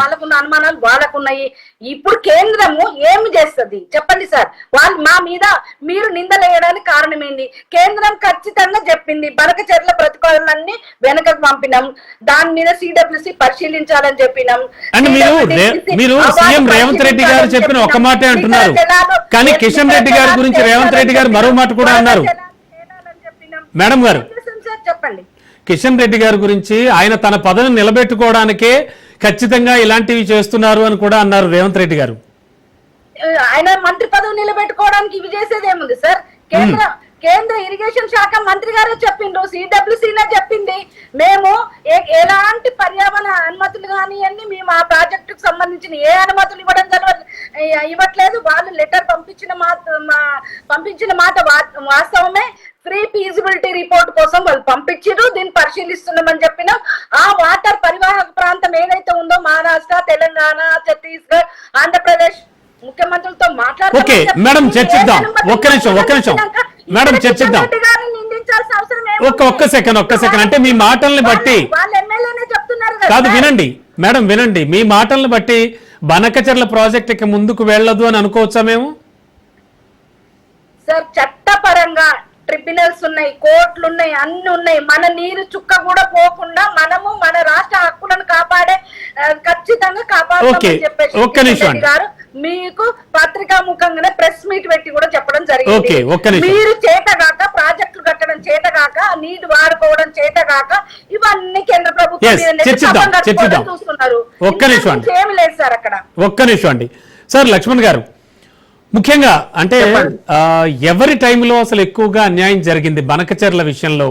వాళ్ళకున్న అనుమానాలు వాళ్ళకున్నాయి. ఇప్పుడు కేంద్రము ఏమి చేస్తుంది చెప్పండి సార్? వాళ్ళు మా మీద మీరు నిందలేయడానికి కారణం ఏంది? కేంద్రం ఖచ్చితంగా చెప్పింది బనకచెర్ల ప్రతిపాదనలన్నీ వెనకకు పంపినాం, దాని మీద సిడబ్ల్యూసి పరిశీలించాలని చెప్పినాం. మీరు సీఎం రేవంత్ రెడ్డి గారు చెప్పిన ఒక మాటే అంటున్నారు, కానీ కిషన్ రెడ్డి గారి గురించి రేవంత్ రెడ్డి గారు మరో మాట కూడా అన్నారు. మేడం గారు చెప్పండి, కిషన్ రెడ్డి గారి గురించి ఆయన తన పదవిని నిలబెట్టుకోవడానికే ఖచ్చితంగా ఇలాంటివి చేస్తున్నారు అని కూడా అన్నారు రేవంత్ రెడ్డి గారు. ఆయన మంత్రి పదవి నిలబెట్టుకోవడానికి ఇవి చేసేది ఏముంది సార్? కేంద్ర ఇరిగేషన్ శాఖ మంత్రి గారే చెప్పిండ్రు, సిడబ్ల్యూసీనే చెప్పింది, మేము ఎలాంటి పర్యావరణ అనుమతులు కానివ్వండి మేము ఆ ప్రాజెక్టుకు సంబంధించిన ఏ అనుమతులు ఇవ్వట్లేదు. వాళ్ళు లెటర్ పంపించిన మాట వాస్తవమే, ఫ్రీ ఫీజిబిలిటీ రిపోర్ట్ కోసం వాళ్ళు పంపించారు, దీన్ని పరిశీలిస్తున్నామని చెప్పినాం. ఆ వాటర్ పరివాహక ప్రాంతం ఏదైతే ఉందో మహారాష్ట్ర, తెలంగాణ, ఛత్తీస్గఢ్, ఆంధ్రప్రదేశ్ ముఖ్యమంత్రులతో ఓకే మేడం చర్చిద్దాం. ఒక్క నిమిషం మేడం చర్చిద్దాం. ఒక్క సెకండ్ అంటే మీ మాటల్ని బట్టి కాదు, వినండి మేడం వినండి, మీ మాటల్ని బట్టి బనకచెర్ల ప్రాజెక్ట్ ఇక ముందుకు వెళ్ళదు అని అనుకోవచ్చా మేము? సార్ చట్టపరంగా ట్రిబ్యునల్స్ ఉన్నాయి, కోర్టులు ఉన్నాయి, అన్ని ఉన్నాయి. మన నీరు చుక్క కూడా పోకుండా మనము మన రాష్ట్ర హక్కులను ఖచ్చితంగా కాపాడుతామని చెప్పేసి గారు మీకు పత్రికా ముఖంగానే ప్రెస్ మీట్ పెట్టి కూడా చెప్పడం జరిగింది. మీరు చేతగాక ప్రాజెక్టులు కట్టడం చేతగాక నీరు వాడుకోవడం చేతగాక ఇవన్నీ కేంద్ర ప్రభుత్వం చూస్తున్నారు. ఏమి లేదు సార్ అక్కడ. ఒక్క నిమిషం అండి సార్. లక్ష్మణ్ గారు, ముఖ్యంగా అంటే ఎవరి టైంలో అసలు ఎక్కువగా అన్యాయం జరిగింది బనకచెర్ల విషయంలో?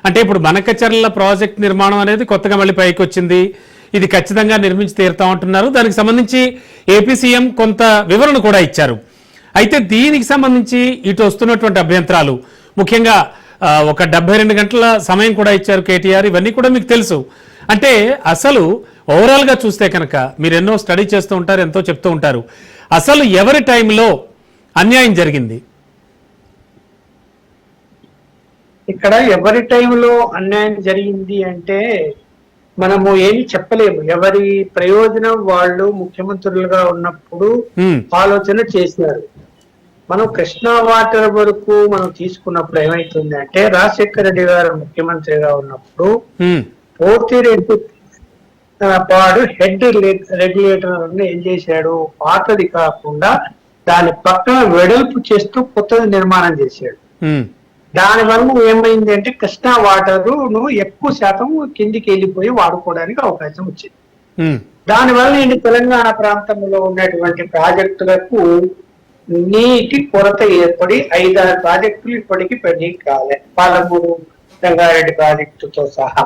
అంటే ఇప్పుడు బనకచెర్ల ప్రాజెక్ట్ నిర్మాణం అనేది కొత్తగా మళ్ళీ పైకి వచ్చింది, ఇది ఖచ్చితంగా నిర్మించి తీరుతా ఉంటున్నారు. దానికి సంబంధించి ఏపీ సీఎం కొంత వివరణ కూడా ఇచ్చారు. అయితే దీనికి సంబంధించి ఇటు వస్తున్నటువంటి అభ్యంతరాలు, ముఖ్యంగా ఒక 72 గంటల సమయం కూడా ఇచ్చారు కేటీఆర్, ఇవన్నీ కూడా మీకు తెలుసు. అంటే అసలు ఓవరాల్ గా చూస్తే కనుక మీరు ఎన్నో స్టడీ చేస్తూ ఉంటారు, ఎంతో చెప్తూ ఉంటారు, అసలు ఎవరి టైంలో అన్యాయం జరిగింది? ఇక్కడ ఎవరి టైంలో అన్యాయం జరిగింది అంటే మనము ఏమి చెప్పలేము. ఎవరి ప్రయోజనం వాళ్ళు ముఖ్యమంత్రులుగా ఉన్నప్పుడు ఆలోచన చేశారు. మనం కృష్ణా వాటర్ వరకు మనం తీసుకున్నప్పుడు ఏమైతుంది అంటే రాజశేఖర రెడ్డి గారు ముఖ్యమంత్రిగా ఉన్నప్పుడు పోతిరెడ్డి వాడు హెడ్ రెగ్యులేటర్ ఏం చేశాడు, పాతది కాకుండా దాని పక్కన వెడల్పు చేస్తూ కొత్తది నిర్మాణం చేశాడు. దాని వల్ల ఏమైంది అంటే కృష్ణా వాటర్ ఎక్కువ శాతం కిందికి వెళ్ళిపోయి వాడుకోవడానికి అవకాశం వచ్చింది. దానివల్ల ఈ తెలంగాణ ప్రాంతంలో ఉన్నటువంటి ప్రాజెక్టులకు నీటి కొరత ఏర్పడి 5-6 ప్రాజెక్టులు ఇప్పటికీ పెండింగ్ కాలే, పాలమూరు రంగారెడ్డి ప్రాజెక్టుతో సహా.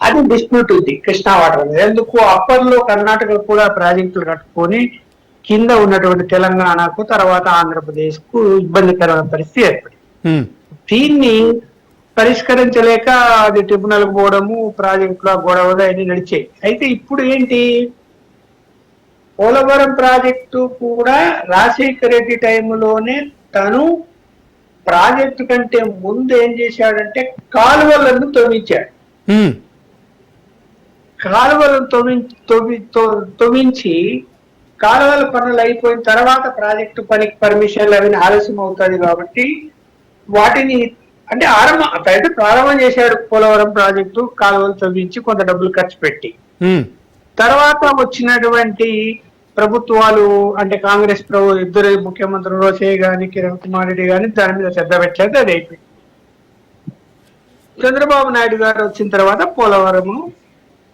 అది డిస్ప్యూట్ ఉంది కృష్ణా వాటర్ అనేది. ఎందుకు అప్పట్లో కర్ణాటక కూడా ప్రాజెక్టులు కట్టుకొని కింద ఉన్నటువంటి తెలంగాణకు తర్వాత ఆంధ్రప్రదేశ్ కు ఇబ్బందికరమైన పరిస్థితి ఏర్పడింది. దీన్ని పరిష్కరించలేక అది ట్రిబ్యునల్ పోవడము, ప్రాజెక్టుల గొడవలు అన్ని నడిచాయి. అయితే ఇప్పుడు ఏంటి, పోలవరం ప్రాజెక్టు కూడా రాజశేఖర రెడ్డి టైంలోనే తను ప్రాజెక్టు కంటే ముందు ఏం చేశాడంటే కాలువలను తవ్వించాడు. కాలువలను తవ్వించి కాలువల పనులు అయిపోయిన తర్వాత ప్రాజెక్టు పనికి పర్మిషన్లు అవి ఆలస్యం అవుతుంది కాబట్టి వాటిని అంటే ప్రారంభం చేశాడు పోలవరం ప్రాజెక్టు, కాలువలు తవ్వించి కొంత డబ్బులు ఖర్చు పెట్టి. తర్వాత వచ్చినటువంటి ప్రభుత్వాలు అంటే కాంగ్రెస్ ఇద్దరు ముఖ్యమంత్రులు రోసయ్య గాని కిరణ్ కుమార్ రెడ్డి గాని దాని మీద శ్రద్ధ పెట్టలేదు, అది అయిపోయింది. చంద్రబాబు నాయుడు గారు వచ్చిన తర్వాత పోలవరము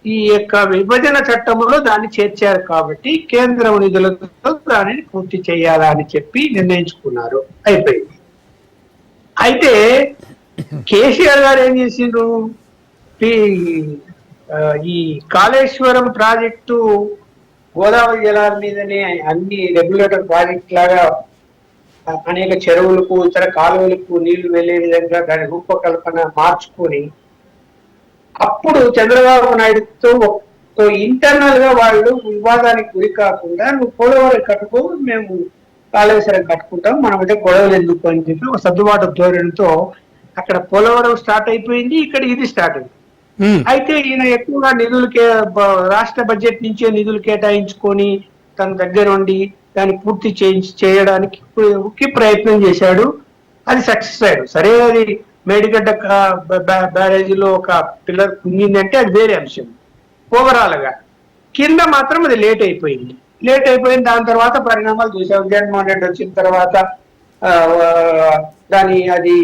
ఈ యొక్క విభజన చట్టంలో దాన్ని చేర్చారు కాబట్టి కేంద్రం నిధులతో దానిని పూర్తి చేయాలా అని చెప్పి నిర్ణయించుకున్నారు, అయిపోయింది. అయితే కేసీఆర్ గారు ఏం చేసిండ్రు, ఈ కాళేశ్వరం ప్రాజెక్టు గోదావరి జలాల మీదనే అన్ని రెగ్యులేటర్ ప్రాజెక్ట్ లాగా అనేక చెరువులకు ఇతర కాలువలకు నీళ్లు వెళ్లే విధంగా దాని రూపకల్పన మార్చుకొని అప్పుడు చంద్రబాబు నాయుడుతో ఇంటర్నల్ గా వాళ్ళు వివాదానికి గురి కాకుండా నువ్వు పోలవరం కట్టుకో, మేము కాళేశ్వరం కట్టుకుంటాం, మన మీద గొడవలు ఎందుకు అని చెప్పి ఒక సర్దుబాటు ధోరణితో అక్కడ పోలవరం స్టార్ట్ అయిపోయింది, ఇక్కడ ఇది స్టార్ట్ అయింది. అయితే ఈయన ఎక్కువగా రాష్ట్ర బడ్జెట్ నుంచే నిధులు కేటాయించుకొని తన దగ్గర ఉండి దాన్ని పూర్తి చేయడానికి ప్రయత్నం చేశాడు. అది సక్సెస్ అయ్యాడు. సరే, అది మేడిగడ్డ బ్యారేజీలో ఒక పిల్లర్ కుంగిందంటే అది వేరే అంశం. ఓవరాల్ గా కింద మాత్రం అది లేట్ అయిపోయింది. దాని తర్వాత పరిణామాలు చూసాం. జగన్మోహన్ రెడ్డి వచ్చిన తర్వాత అది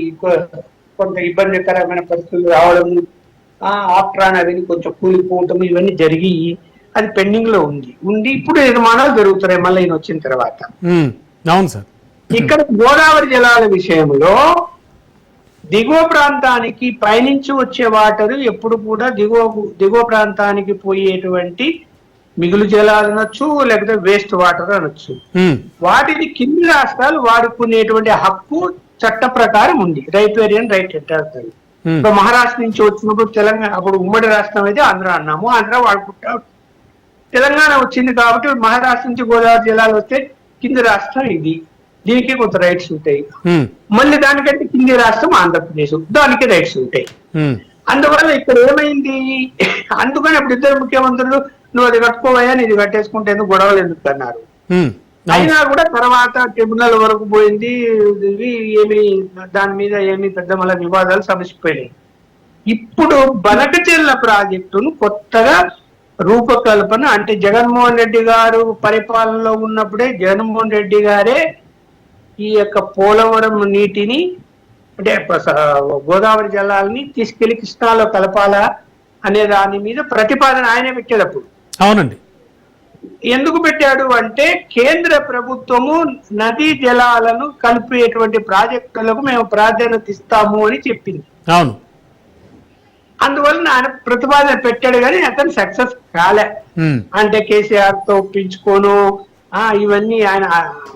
కొంత ఇబ్బందికరమైన పరిస్థితులు రావడం, ఆఫ్ట్రాన్ అది కొంచెం కూలిపోవటం ఇవన్నీ జరిగి అది పెండింగ్ లో ఉండి ఇప్పుడు నిర్మాణాలు జరుగుతున్నాయి మళ్ళీ ఈయన వచ్చిన తర్వాత. అవును సార్. ఇక్కడ గోదావరి జలాల విషయంలో దిగువ ప్రాంతానికి పైనుంచి వచ్చే వాటర్ ఎప్పుడు కూడా దిగువ ప్రాంతానికి పోయేటువంటి మిగులు జలాలు అనొచ్చు, లేకపోతే వేస్ట్ వాటర్ అనొచ్చు, వాటిని కింది రాష్ట్రాలు వాడుకునేటువంటి హక్కు చట్ట ప్రకారం ఉంది. రైపేరియన్ రైట్ అంటారు. ఇప్పుడు మహారాష్ట్ర నుంచి వచ్చినప్పుడు తెలంగాణ, అప్పుడు ఉమ్మడి రాష్ట్రం అయితే ఆంధ్ర అన్నాము, ఆంధ్ర వాడుకుంటా. తెలంగాణ వచ్చింది కాబట్టి మహారాష్ట్ర నుంచి గోదావరి జలాలు వస్తే కింది రాష్ట్రం ఇది, దీనికి కొంత రైట్స్ ఉంటాయి. మళ్ళీ దానికంటే కింది రాష్ట్రం ఆంధ్రప్రదేశ్, దానికి రైట్స్ ఉంటాయి. అందువల్ల ఇక్కడ ఏమైంది, అందుకని అప్పుడు ఇద్దరు ముఖ్యమంత్రులు నువ్వు అది కట్టుకోవయా, ఇది కట్టేసుకుంటే ఎందుకు గొడవలు ఎందుకు అన్నారు. అయినా కూడా తర్వాత ట్రిబ్యునల్ వరకు పోయింది. దాని మీద ఏమి పెద్ద మళ్ళీ వివాదాలు సమసిపోయినాయి. ఇప్పుడు బనకచెర్ల ప్రాజెక్టును కొత్తగా రూపకల్పన అంటే జగన్మోహన్ రెడ్డి గారు పరిపాలనలో ఉన్నప్పుడే జగన్మోహన్ రెడ్డి గారే ఈ యొక్క పోలవరం నీటిని అంటే గోదావరి జలాలని తీసుకెళ్లి కృష్ణాలో కలపాలా అనే దాని మీద ప్రతిపాదన ఆయనే పెట్టేటప్పుడు. అవునండి. ఎందుకు పెట్టాడు అంటే కేంద్ర ప్రభుత్వము నదీ జలాలను కలిపేటువంటి ప్రాజెక్టులకు మేము ప్రాధాన్యత ఇస్తాము అని చెప్పింది. అవును. అందువల్ల ఆయన ప్రతిపాదన పెట్టాడు కానీ అతను సక్సెస్ కాలే. అంటే కేసీఆర్ తో ఒప్పించుకోను ఇవన్నీ ఆయన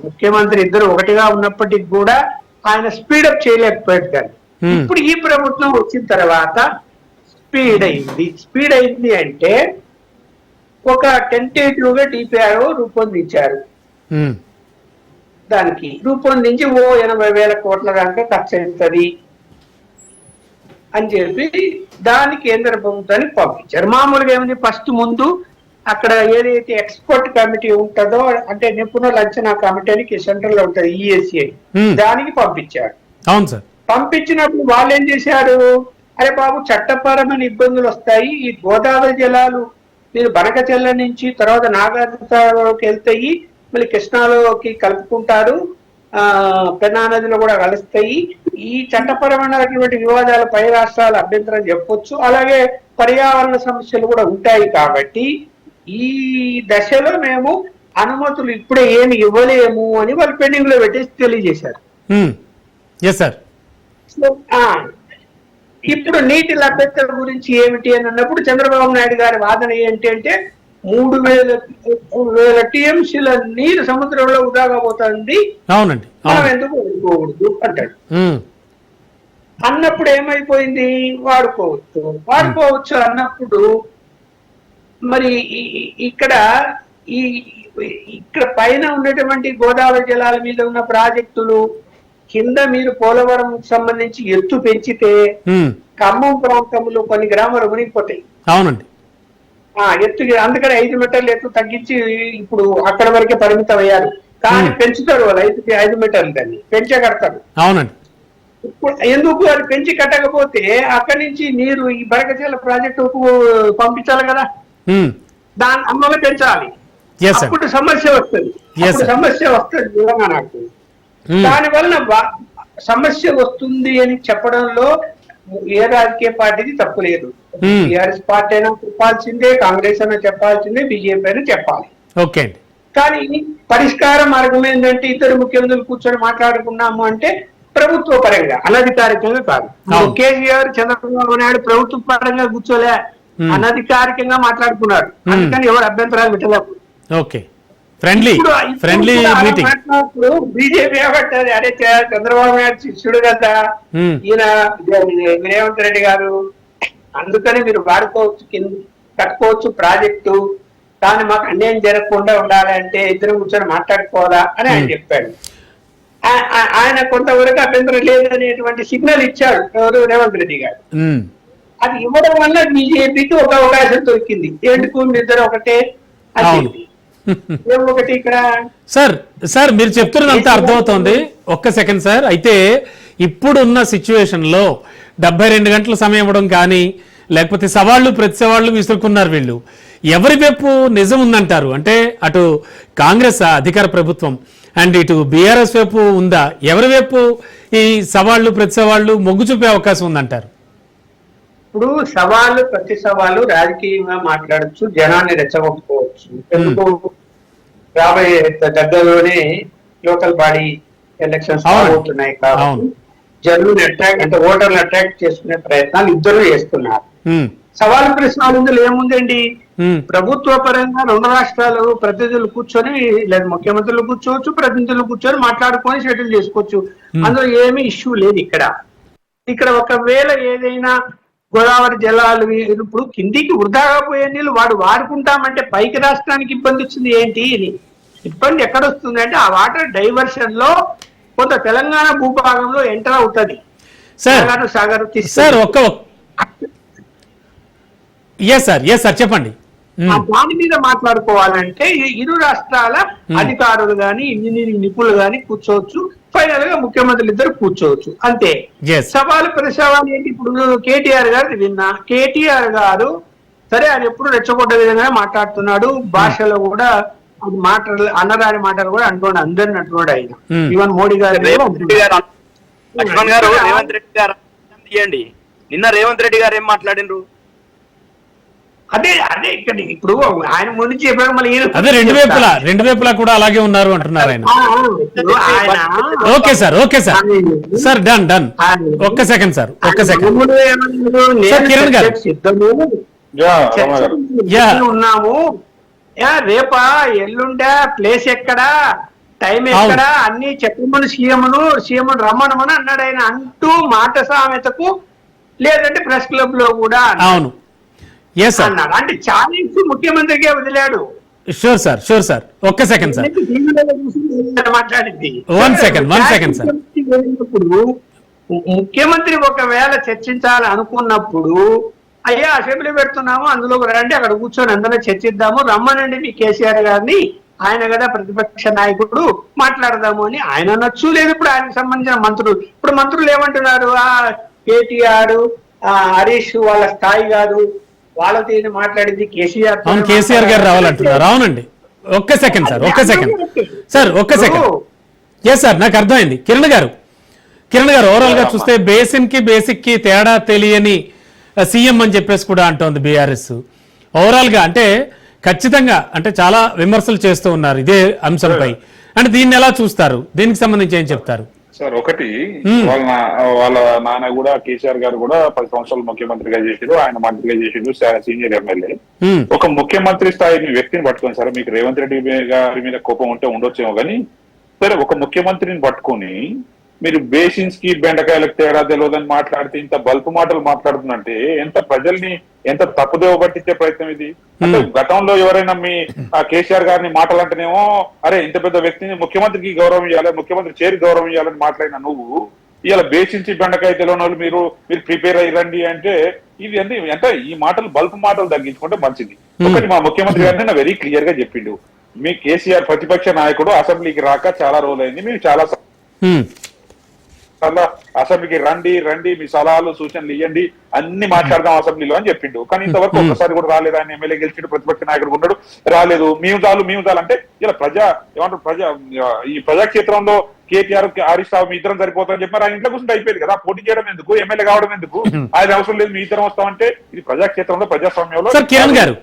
ముఖ్యమంత్రి ఇద్దరు ఒకటిగా ఉన్నప్పటికీ కూడా ఆయన స్పీడప్ చేయలేకపోయాడు. కానీ ఇప్పుడు ఈ ప్రభుత్వం వచ్చిన తర్వాత స్పీడ్ అయింది అంటే ఒక టెంటేటివ్ గా డిపిఆర్ఓ రూపొందించారు. దానికి రూపొందించి 80,000 కోట్ల దాకా ఖర్చు అవుతుంది అని చెప్పి దాన్ని కేంద్ర ప్రభుత్వానికి పంపించారు. మామూలుగా ఏముంది, ఫస్ట్ ముందు అక్కడ ఏదైతే ఎక్స్పర్ట్ కమిటీ ఉంటుందో అంటే నిపుణుల అంచనా కమిటీ అని సెంట్రల్ లో ఉంటుంది ఈఎస్ఐ, దానికి పంపించాడు. అవును సార్. పంపించినప్పుడు వాళ్ళు ఏం చేశారు, అరే బాబు చట్టపరమైన ఇబ్బందులు వస్తాయి, ఈ గోదావరి జలాలు మీరు బనకచెల్ల నుంచి తర్వాత నాగార్జునలోకి వెళ్తాయి, మళ్ళీ కృష్ణాలోకి కలుపుకుంటారు, పెన్నా నదిలో కూడా కలుస్తాయి, ఈ చట్టపరమైనటువంటి వివాదాలు పై రాష్ట్రాలు అభ్యంతరం చెప్పొచ్చు, అలాగే పర్యావరణ సమస్యలు కూడా ఉంటాయి, కాబట్టి ఈ దశలో మేము అనుమతులు ఇప్పుడే ఏమి ఇవ్వలేము అని వాళ్ళు పెండింగ్ లో పెట్టేసి తెలియజేశారు. సార్, ఇప్పుడు నీటి లభ్యత గురించి ఏమిటి అని అన్నప్పుడు చంద్రబాబు నాయుడు గారి వాదన ఏంటి అంటే 3,000 టీఎంసీల నీరు సముద్రంలో వృధాగా పోతుంది, అవునండి, మనం ఎందుకు వాడుకోకూడదు అంటాడు. అన్నప్పుడు ఏమైపోయింది, వాడుకోవచ్చు అన్నప్పుడు మరి ఇక్కడ పైన ఉన్నటువంటి గోదావరి జలాల మీద ఉన్న ప్రాజెక్టులు కింద మీరు పోలవరం సంబంధించి ఎత్తు పెంచితే ఖమ్మం ప్రాంతంలో కొన్ని గ్రామాలు మునిగిపోతాయి. అవునండి, ఎత్తు అందుకని 5 మీటర్లు ఎత్తు తగ్గించి ఇప్పుడు అక్కడ వరకే పరిమితం అయ్యారు, కానీ పెంచుతారు వాళ్ళు 5 మీటర్లు, దాన్ని పెంచే కడతారు. అవునండి. ఎందుకు అది పెంచి కట్టకపోతే అక్కడి నుంచి నీరు ఈ బరకచెల్ల ప్రాజెక్టుకు పంపించాలి కదా, దాని అమ్మగా పెంచాలి, అప్పుడు సమస్య వస్తుంది. నాకు దానివల్ల సమస్య వస్తుంది అని చెప్పడంలో ఏ రాజకీయ పార్టీది తప్పు లేదు. టీఆర్ఎస్ పార్టీ అయినా చెప్పాల్సిందే, కాంగ్రెస్ అయినా చెప్పాల్సిందే, బీజేపీ అయినా చెప్పాలి. ఓకే. కానీ పరిష్కార మార్గం ఏంటంటే ఇద్దరు ముఖ్యమంత్రులు కూర్చొని మాట్లాడుకున్నాము అంటే ప్రభుత్వ పరంగా, అనధికారికంగా కాదు. కేసీఆర్ చంద్రబాబు నాయుడు ప్రభుత్వ పరంగా కూర్చోలే, అనధికారికంగా మాట్లాడుకున్నారు, అందుకని ఎవరు అభ్యంతరాలు పెట్టలేదు. Okay, friendly meeting. బీజేపీ ఏమంటారు, అరే చంద్రబాబు నాయుడు శిష్యుడు కదా ఈయన రేవంత్ రెడ్డి గారు, అందుకని మీరు వాడుకోవచ్చు, కట్టుకోవచ్చు ప్రాజెక్టు, కానీ మాకు అన్యాయం జరగకుండా ఉండాలి అంటే ఇద్దరు కూర్చొని మాట్లాడుకోవాలా అని ఆయన చెప్పాడు. ఆయన కొంతవరకు అభ్యంతరం లేదనేటువంటి సిగ్నల్ ఇచ్చాడు ఎవరు, రేవంత్ రెడ్డి గారు. అది ఇవ్వడం వల్ల బీజేపీకి ఒక అవకాశం దొరికింది, ఎందుకు ఇద్దరు ఒకటే ఒకటి ఇక్కడ. సార్ మీరు చెప్తున్నదంతా అర్థమవుతోంది. ఒక్క సెకండ్ సార్, అయితే ఇప్పుడున్న సిచ్యువేషన్ లో 72 గంటల సమయం ఇవ్వడం కానీ లేకపోతే సవాళ్లు ప్రతి సవాళ్లు విసురుకున్నారు వీళ్ళు, ఎవరి వైపు నిజం ఉందంటారు? అంటే అటు కాంగ్రెస్ అధికార ప్రభుత్వం అండ్ ఇటు బీఆర్ఎస్ వైపు ఉందా? ఎవరి వైపు ఈ సవాళ్లు ప్రతి సవాళ్లు మొగ్గు చూపే అవకాశం ఉందంటారు? ఇప్పుడు సవాళ్ళు ప్రతి సవాళ్ళు రాజకీయంగా మాట్లాడచ్చు, జనాన్ని రెచ్చగొట్టుకోవచ్చు. ఎందుకు రాబోయే దగ్గరలోనే లోకల్ బాడీ ఎలక్షన్స్ అవుతున్నాయి కాబట్టి జనులను అట్రాక్ట్ అంటే ఓటర్లు అట్రాక్ట్ చేసుకునే ప్రయత్నాలు ఇద్దరు చేస్తున్నారు. సవాలు ప్రశ్నలు ఏముందండి, ప్రభుత్వ పరంగా 2 రాష్ట్రాలు ప్రతినిధులు కూర్చొని లేదా ముఖ్యమంత్రులు కూర్చోవచ్చు, ప్రతినిధులు కూర్చొని మాట్లాడుకొని సెటిల్ చేసుకోవచ్చు, అందులో ఏమీ ఇష్యూ లేదు. ఇక్కడ ఒకవేళ ఏదైనా గోదావరి జలాలు ఇప్పుడు కిందికి వృధాగా పోయే నీళ్ళు వాడుకుంటామంటే పైకి రాష్ట్రానికి ఇబ్బంది వచ్చింది ఏంటి అని. ఇబ్బంది ఎక్కడ వస్తుంది అంటే ఆ వాటర్ డైవర్షన్ లో కొంత తెలంగాణ భూభాగంలో ఎంటర్ అవుతుంది. చెప్పండి. దాని మీద మాట్లాడుకోవాలంటే ఇరు రాష్ట్రాల అధికారులు గాని ఇంజనీరింగ్ నిపుణులు గాని కూర్చోవచ్చు, ఫైనల్ గా ముఖ్యమంత్రులు ఇద్దరు కూర్చోవచ్చు, అంతే. సవాలు ప్రతిసవాలు ఏంటి, ఇప్పుడు కేటీఆర్ గారు విన్నా, కేటీఆర్ గారు సరే ఆయన ఎప్పుడు రెచ్చగొట్ట విధంగా మాట్లాడుతున్నాడు, భాషలో కూడా అది మాటలు అన్నరాని మాటలు కూడా అంటున్నాడు, అందరిని అంటున్నాడు ఆయన. ఈవెన్ మోడీ గారు లక్ష్మణ్ గారు రేవంత్ రెడ్డి గారు నిన్న రేవంత్ రెడ్డి గారు ఏం మాట్లాడినరు? అదే ఇక్కడ ఇప్పుడు ఆయన ముందు చెప్పారు, మళ్ళీ అదే రెండు వైపులా కూడా అలాగే ఉన్నారు అంటున్నారు ఆయన. Okay sir sir done. ఒక్క సెకండ్ సార్, కిరణ్ గారు ఉన్నాము, రేపా ఎల్లుండా ప్లేస్ ఎక్కడా టైం ఎక్కడా అన్ని చెప్పమని సీఎం రమ్మనమని అన్నాడు ఆయన అంటూ మాట సామెతకు, లేదంటే ప్రెస్ క్లబ్ లో కూడా అవును అన్నాడు. అంటే ఛాలెంజ్ ముఖ్యమంత్రికే వదిలాడు. షూర్ సార్ ఒక్క సెకండ్ సార్, మాట్లాడింది. One second sir. ముఖ్యమంత్రి ఒకవేళ చర్చించాలి అనుకున్నప్పుడు అయ్యా అసెంబ్లీ పెడుతున్నాము, అందులోకి రండి, అక్కడ కూర్చొని అందరూ చర్చిద్దాము, రమ్మనండి మీ కేసీఆర్ గారిని, ఆయన కదా ప్రతిపక్ష నాయకుడు, మాట్లాడదాము అని ఆయన అనొచ్చు. లేదు ఇప్పుడు ఆయనకు సంబంధించిన మంత్రులు, ఇప్పుడు మంత్రులు ఏమంటున్నారు, కేటీఆర్ హరీష్ వాళ్ళ స్థాయి కాదు, వాళ్ళతో ఏది మాట్లాడింది కేసీఆర్. అవును, కేసీఆర్ గారు రావాలంటున్నారు. అవునండి, ఒక్క సెకండ్ సార్, ఒక్క సెకండ్ సార్, ఒక్క సెకండ్. ఎస్ సార్, నాకు అర్థమైంది. కిరణ్ గారు ఓవరాల్ గా చూస్తే బేసిన్ కి బేసిక్ కి తేడా తెలియని సీఎం అని చెప్పేసి కూడా అంటోంది బీఆర్ఎస్. ఓవరాల్ గా అంటే ఖచ్చితంగా అంటే చాలా విమర్శలు చేస్తూ ఉన్నారు ఇదే అంశంపై. అంటే దీన్ని ఎలా చూస్తారు, దీనికి సంబంధించి ఏం చెప్తారు? సార్ ఒకటి, వాళ్ళ నాన్న కూడా కేసీఆర్ గారు కూడా 10 సంవత్సరాలు ముఖ్యమంత్రిగా చేసిండు, ఆయన మంత్రిగా చేసిండు, సీనియర్ ఎమ్మెల్యే. ఒక ముఖ్యమంత్రి స్థాయి వ్యక్తిని పట్టుకొని, సరే మీకు రేవంత్ రెడ్డి గారి మీద కోపం ఉంటే ఉండొచ్చేమో కానీ, సరే ఒక ముఖ్యమంత్రిని పట్టుకొని మీరు బేసిన్స్ కి బెండకాయలకు తేడా తెలియదని మాట్లాడితే ఇంత బల్పు మాటలు మాట్లాడుతుందంటే ఎంత ప్రజల్ని ఎంత తప్పుదేవ పట్టించే ప్రయత్నం ఇది. అంటే గతంలో ఎవరైనా మీ కేసీఆర్ గారిని మాటలంటేనేమో అరే ఇంత పెద్ద వ్యక్తిని ముఖ్యమంత్రికి గౌరవం ఇవ్వాలి, ముఖ్యమంత్రి చేరి గౌరవం ఇవ్వాలని మాట్లాడిన నువ్వు ఇలా బేసిన్స్ బెండకాయ తెలియని వాళ్ళు మీరు ప్రిపేర్ అయ్యండి అంటే ఇది అంటే ఈ మాటలు బల్పు మాటలు తగ్గించుకుంటే మంచిది. ఒకటి మా ముఖ్యమంత్రి గారిని నా వెరీ క్లియర్ గా చెప్పిండు, మీ కేసీఆర్ ప్రతిపక్ష నాయకుడు అసెంబ్లీకి రాక చాలా రోజులైంది, మేము చాలా అసెంబ్లీకి రండి మీ సలహాలు సూచనలు ఇవ్వండి, అన్ని మాట్లాడదాం అసెంబ్లీలో అని చెప్పిండు. కానీ ఇంతవరకు ఒక్కసారి కూడా రాలేదు. ఆయన ఎమ్మెల్యే గెలిచిండు, ప్రతిపక్ష నాయకుడు ఉన్నాడు, రాలేదు. మేము చాలు అంటే ఇలా ఈ ప్రజాక్షేత్రంలో కేటీఆర్ హరీష్ రావు మీ ఇద్దరం సరిపోతామని చెప్పారు. ఆయన ఇంట్లో కూర్చుంటే అయిపోయింది కదా, పోటీ చేయడం ఎందుకు, ఎమ్మెల్యే కావడం ఎందుకు, ఆయన అవసరం లేదు, మీ ఇద్దరం వస్తామంటే ఇది ప్రజాక్షేత్రంలో ప్రజాస్వామ్యంలో. కిరణ్ గారు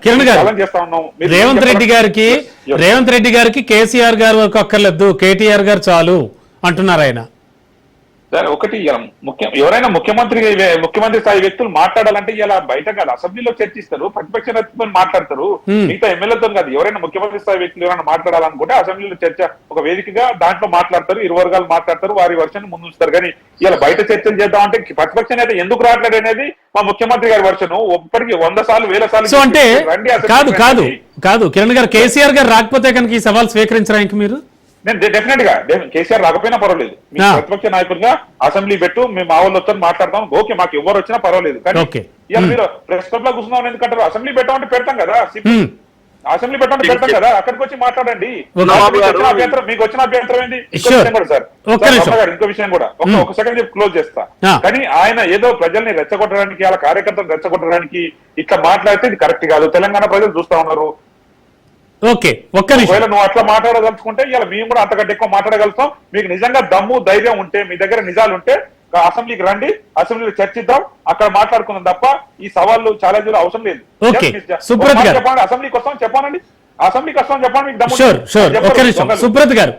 చేస్తా ఉన్నాం. రేవంత్ రెడ్డి గారికి కేసీఆర్ గారు అక్కర్లేదు, కేటీఆర్ గారు చాలు అంటున్నారు ఆయన. ఒకటి ఎవరైనా ముఖ్యమంత్రి స్థాయి వ్యక్తులు మాట్లాడాలంటే ఇలా బయట కాదు, అసెంబ్లీలో చర్చిస్తారు, ప్రతిపక్ష నేతలతో మాట్లాడతారు, మిగతా ఎమ్మెల్యేతో కాదు. ఎవరైనా ముఖ్యమంత్రి స్థాయి వ్యక్తులు ఎవరైనా మాట్లాడాలనుకుంటే అసెంబ్లీలో చర్చ ఒక వేదికగా దాంట్లో మాట్లాడతారు, ఇరు వర్గాలు మాట్లాడతారు, వారి వర్షన్ ముందు ఉంచుతారు. కానీ ఇలా బయట చర్చలు చేద్దామంటే ప్రతిపక్ష నేత ఎందుకు రావట్లేదు అనేది మా ముఖ్యమంత్రి గారి వర్షన్. ఇప్పటికీ 100 సార్లు 1000 సార్లు అంటే కాదు కిరణ్ గారు, కేసీఆర్ గారు రాకపోతే కనుక ఈ సవాల్ స్వీకరించడానికి మీరు? నేను డెఫినెట్ గా కేసీఆర్ రాకపోయినా పర్వాలేదు, ప్రతిపక్ష నాయకుడిగా అసెంబ్లీ పెట్టు, మేము మా వాళ్ళు వచ్చి మాట్లాడతాం, ఓకే మాకు ఎవరు వచ్చినా పర్వాలేదు. కానీ ఇలా మీరు ప్రెస్ క్లబ్ లో కూర్చున్నాం ఎందుకంటారు? అసెంబ్లీ పెట్టామంటే పెడతాం కదా, అసెంబ్లీ పెట్టామంటే పెడతాం కదా, అక్కడికి వచ్చి మాట్లాడండి. మీకు వచ్చిన అభ్యంతరం ఏంటి? ఇంకో విషయం కూడా ఒక సెకండ్ చెప్పి క్లోజ్ చేస్తా. కానీ ఆయన ఏదో ప్రజల్ని రెచ్చగొట్టడానికి, అలా కార్యకర్తలు రెచ్చగొట్టడానికి ఇట్లా మాట్లాడితే ఇది కరెక్ట్ కాదు. తెలంగాణ ప్రజలు చూస్తా ఉన్నారు. ఒకవేళ నువ్వు అట్లా మాట్లాడదలుచుకుంటే ఇలా మేము కూడా అంతకంటే ఎక్కువ మాట్లాడగలుగుతాం. మీకు నిజంగా దమ్ము ధైర్యం ఉంటే, మీ దగ్గర నిజాలు ఉంటే అసెంబ్లీకి రండి, అసెంబ్లీలో చర్చిద్దాం, అక్కడ మాట్లాడుకుందాం తప్ప ఈ సవాళ్ళు ఛాలెంజ్లు అవసరం లేదు. చెప్పండి, అసెంబ్లీకి వస్తాం చెప్పానండి, అసెంబ్లీకి వస్తాం చెప్పండి, మీకు దమ్ము. సుబ్రత్ గారు,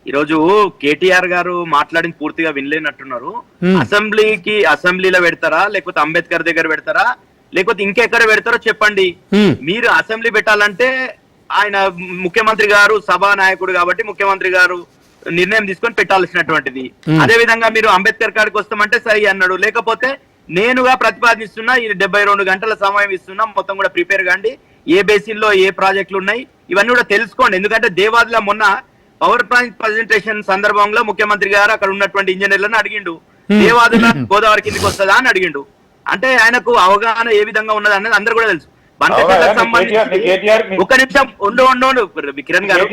ఈరోజు కేటీఆర్ గారు మాట్లాడింది పూర్తిగా వినలేనట్టున్నారు. అసెంబ్లీలో పెడతారా, లేకపోతే అంబేద్కర్ దగ్గర పెడతారా, లేకపోతే ఇంకెక్కడ పెడతారో చెప్పండి. మీరు అసెంబ్లీ పెట్టాలంటే ఆయన ముఖ్యమంత్రి గారు సభా నాయకుడు కాబట్టి ముఖ్యమంత్రి గారు నిర్ణయం తీసుకొని పెట్టాల్సినటువంటిది. అదే విధంగా మీరు అంబేద్కర్ కాడికి వస్తామంటే సరి అన్నాడు, లేకపోతే నేనుగా ప్రతిపాదిస్తున్నా, ఈ 72 గంటల సమయం ఇస్తున్నా, మొత్తం కూడా ప్రిపేర్ కాండి, ఏ బేసిన్ లో ఏ ప్రాజెక్టులు ఉన్నాయి ఇవన్నీ కూడా తెలుసుకోండి. ఎందుకంటే దేవాదిలో మొన్న పవర్ పాయింట్ ప్రజెంటేషన్ సందర్భంలో ముఖ్యమంత్రి గారు అక్కడ ఉన్నటువంటి ఇంజనీర్లను అడిగిండు, దేవాదిలో గోదావరి కిందికి వస్తుందా అని అడిగిండు. అంటే ఆయనకు అవగాహన ఏ విధంగా ఉన్నది అనేది అందరూ కూడా తెలుసు. ఒక్క నిమిషం ఉండు కిరణ్ గారు,